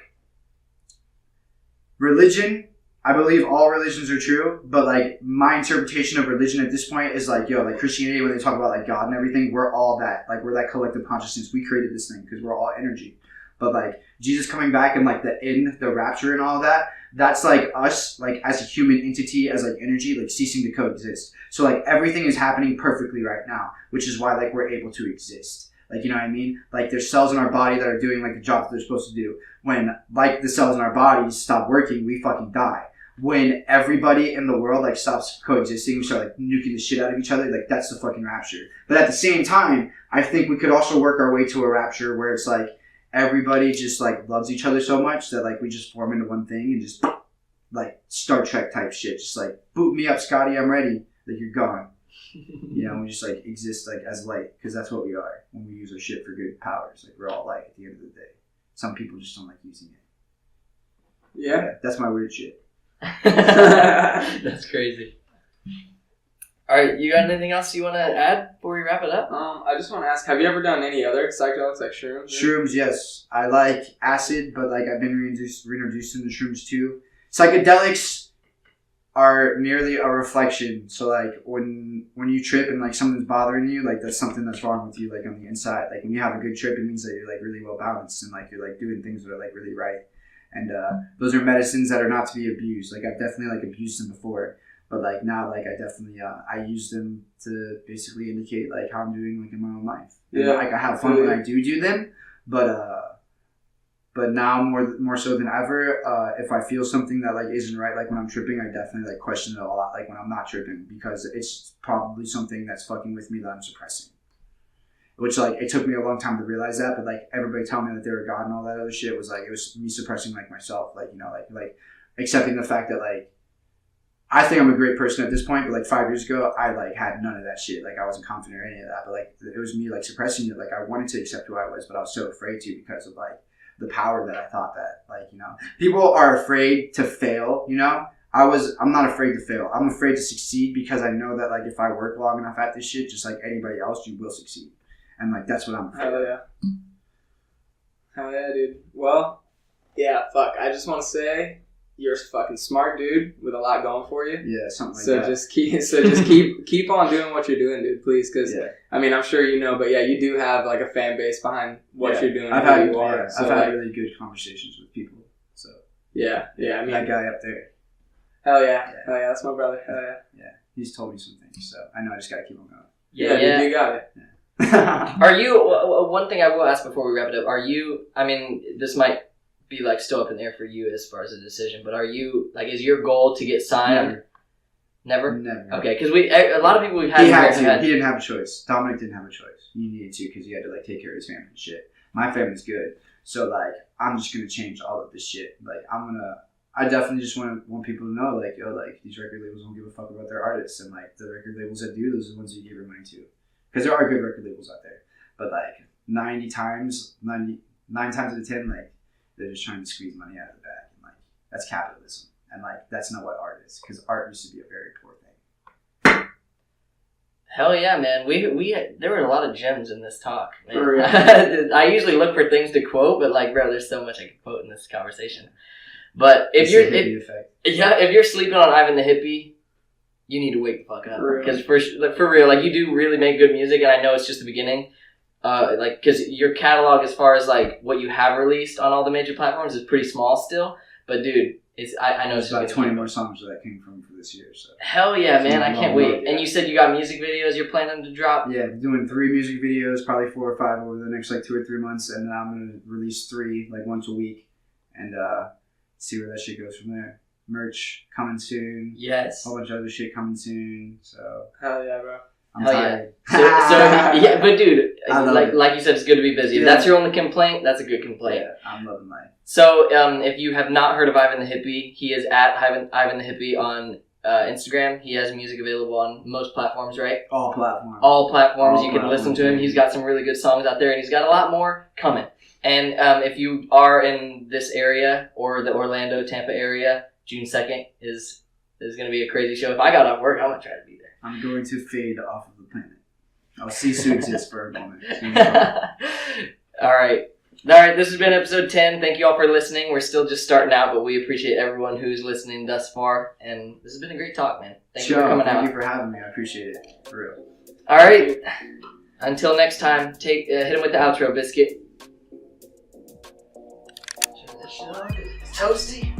religion, I believe all religions are true, but like my interpretation of religion at this point is like, yo, like Christianity, when they talk about like God and everything, we're all that. Like we're that collective consciousness. We created this thing because we're all energy. But like Jesus coming back and like the rapture and all that, that's like us, like as a human entity, as like energy, like ceasing to coexist. So like everything is happening perfectly right now, which is why like we're able to exist. Like, you know what I mean? Like there's cells in our body that are doing like the job that they're supposed to do. When like the cells in our bodies stop working, we fucking die. When everybody in the world like stops coexisting, we start like nuking the shit out of each other, like that's the fucking rapture. But at the same time, I think we could also work our way to a rapture where it's like everybody just like loves each other so much that like we just form into one thing and just like Star Trek type shit. Just like boot me up, Scotty, I'm ready. Like you're gone. You know, we just like exist like as light because that's what we are when we use our shit for good powers. Like we're all light at the end of the day. Some people just don't like using it. Yeah, that's my weird shit. That's crazy. All right, you got anything else you want to add before we wrap it up? I just want to ask, have you ever done any other psychedelics like shrooms? Shrooms, yes. I like acid, but like I've been reintroduced into shrooms too. Psychedelics are merely a reflection. So like when you trip and like something's bothering you, like that's something that's wrong with you, like on the inside. Like when you have a good trip, it means that you're like really well balanced and like you're like doing things that are like really right. And those are medicines that are not to be abused. Like I've definitely like abused them before, but like now like I definitely I use them to basically indicate like how I'm doing like in my own life. And, like I have fun when I do them, but now more so than ever, if I feel something that like isn't right, like when I'm tripping, I definitely like question it a lot. Like when I'm not tripping, because it's probably something that's fucking with me that I'm suppressing. Which, like, it took me a long time to realize that, but, like, everybody telling me that they were God and all that other shit was, like, it was me suppressing, like, myself. Like, you know, like accepting the fact that, like, I think I'm a great person at this point, but, like, 5 years ago, I, like, had none of that shit. Like, I wasn't confident or any of that, but, like, it was me, like, suppressing it. Like, I wanted to accept who I was, but I was so afraid to because of, like, the power that I thought that, like, you know. People are afraid to fail, you know. I'm not afraid to fail. I'm afraid to succeed because I know that, like, if I work long enough at this shit, just like anybody else, you will succeed. And, like, that's what I'm afraid of. Hell yeah, dude. Well, yeah, fuck. I just want to say you're a fucking smart dude with a lot going for you. Yeah, something like that. Just keep on doing what you're doing, dude, please. Because, I mean, I'm sure you know, but yeah, you do have, like, a fan base behind what you're doing and who you are. I've had really good conversations with people. So Yeah, I mean. That guy up there. Hell yeah. That's my brother. Hell yeah. Yeah, he's told me some things, so I know I just got to keep on going. Yeah, dude, you got it. Yeah. Are you, one thing I will ask before we wrap it up, are you, I mean, this might be like still up in the air for you as far as a decision, but are you, like, is your goal to get signed? Never? Okay, because a lot of people we've had... He didn't have a choice. Dominic didn't have a choice. He needed to because he had to, like, take care of his family and shit. My family's good. So, like, I'm just going to change all of this shit. Like, I definitely just want people to know, like, yo, like, these record labels don't give a fuck about their artists. And, like, the record labels that do, those are the ones you give your money to. Because there are good record labels out there. But, like, 9 times out of 10, like, they're just trying to squeeze money out of the bag. And, like, that's capitalism. And, like, that's not what art is. Because art used to be a very poor thing. Hell yeah, man. There were a lot of gems in this talk, man. For real. I usually look for things to quote, but, like, bro, there's so much I could quote in this conversation. But if you're sleeping on Ivan the Hippy, you need to wake the fuck up. Because for real, like, you do really make good music, and I know it's just the beginning. Like, because your catalog, as far as, like, what you have released on all the major platforms is pretty small still. But, dude, I know it's about 20 more songs that came from for this year. So hell yeah, man! I can't wait. And you said you got music videos you're planning to drop? Yeah, doing 3 music videos, probably 4 or 5 over the next, like, 2 or 3 months, and then I'm gonna release 3, like, once a week, and see where that shit goes from there. Merch coming soon. Yes. A whole bunch of other shit coming soon. So hell yeah, bro. I'm Hell tired. yeah. So yeah, but dude, I love like you said, it's good to be busy. If Yeah. that's your only complaint, that's a good complaint. Yeah, I'm loving life. So if you have not heard of Ivan the Hippy, he is at Ivan the Hippy on Instagram. He has music available on most platforms, right? All platforms. All platforms. All You can platforms. listen to him. He's got some really good songs out there, and he's got a lot more coming. And if you are in this area or the Orlando, Tampa area, June 2nd is going to be a crazy show. If I got off work, I'm going to try to be there. I'm going to fade off of the planet. I'll cease to exist for a moment. All right. This has been episode 10. Thank you all for listening. We're still just starting out, but we appreciate everyone who's listening thus far. And this has been a great talk, man. Thank you for coming out. Thank you for having me. I appreciate it. For real. All right. Until next time, hit him with the outro, Biscuit. It's toasty.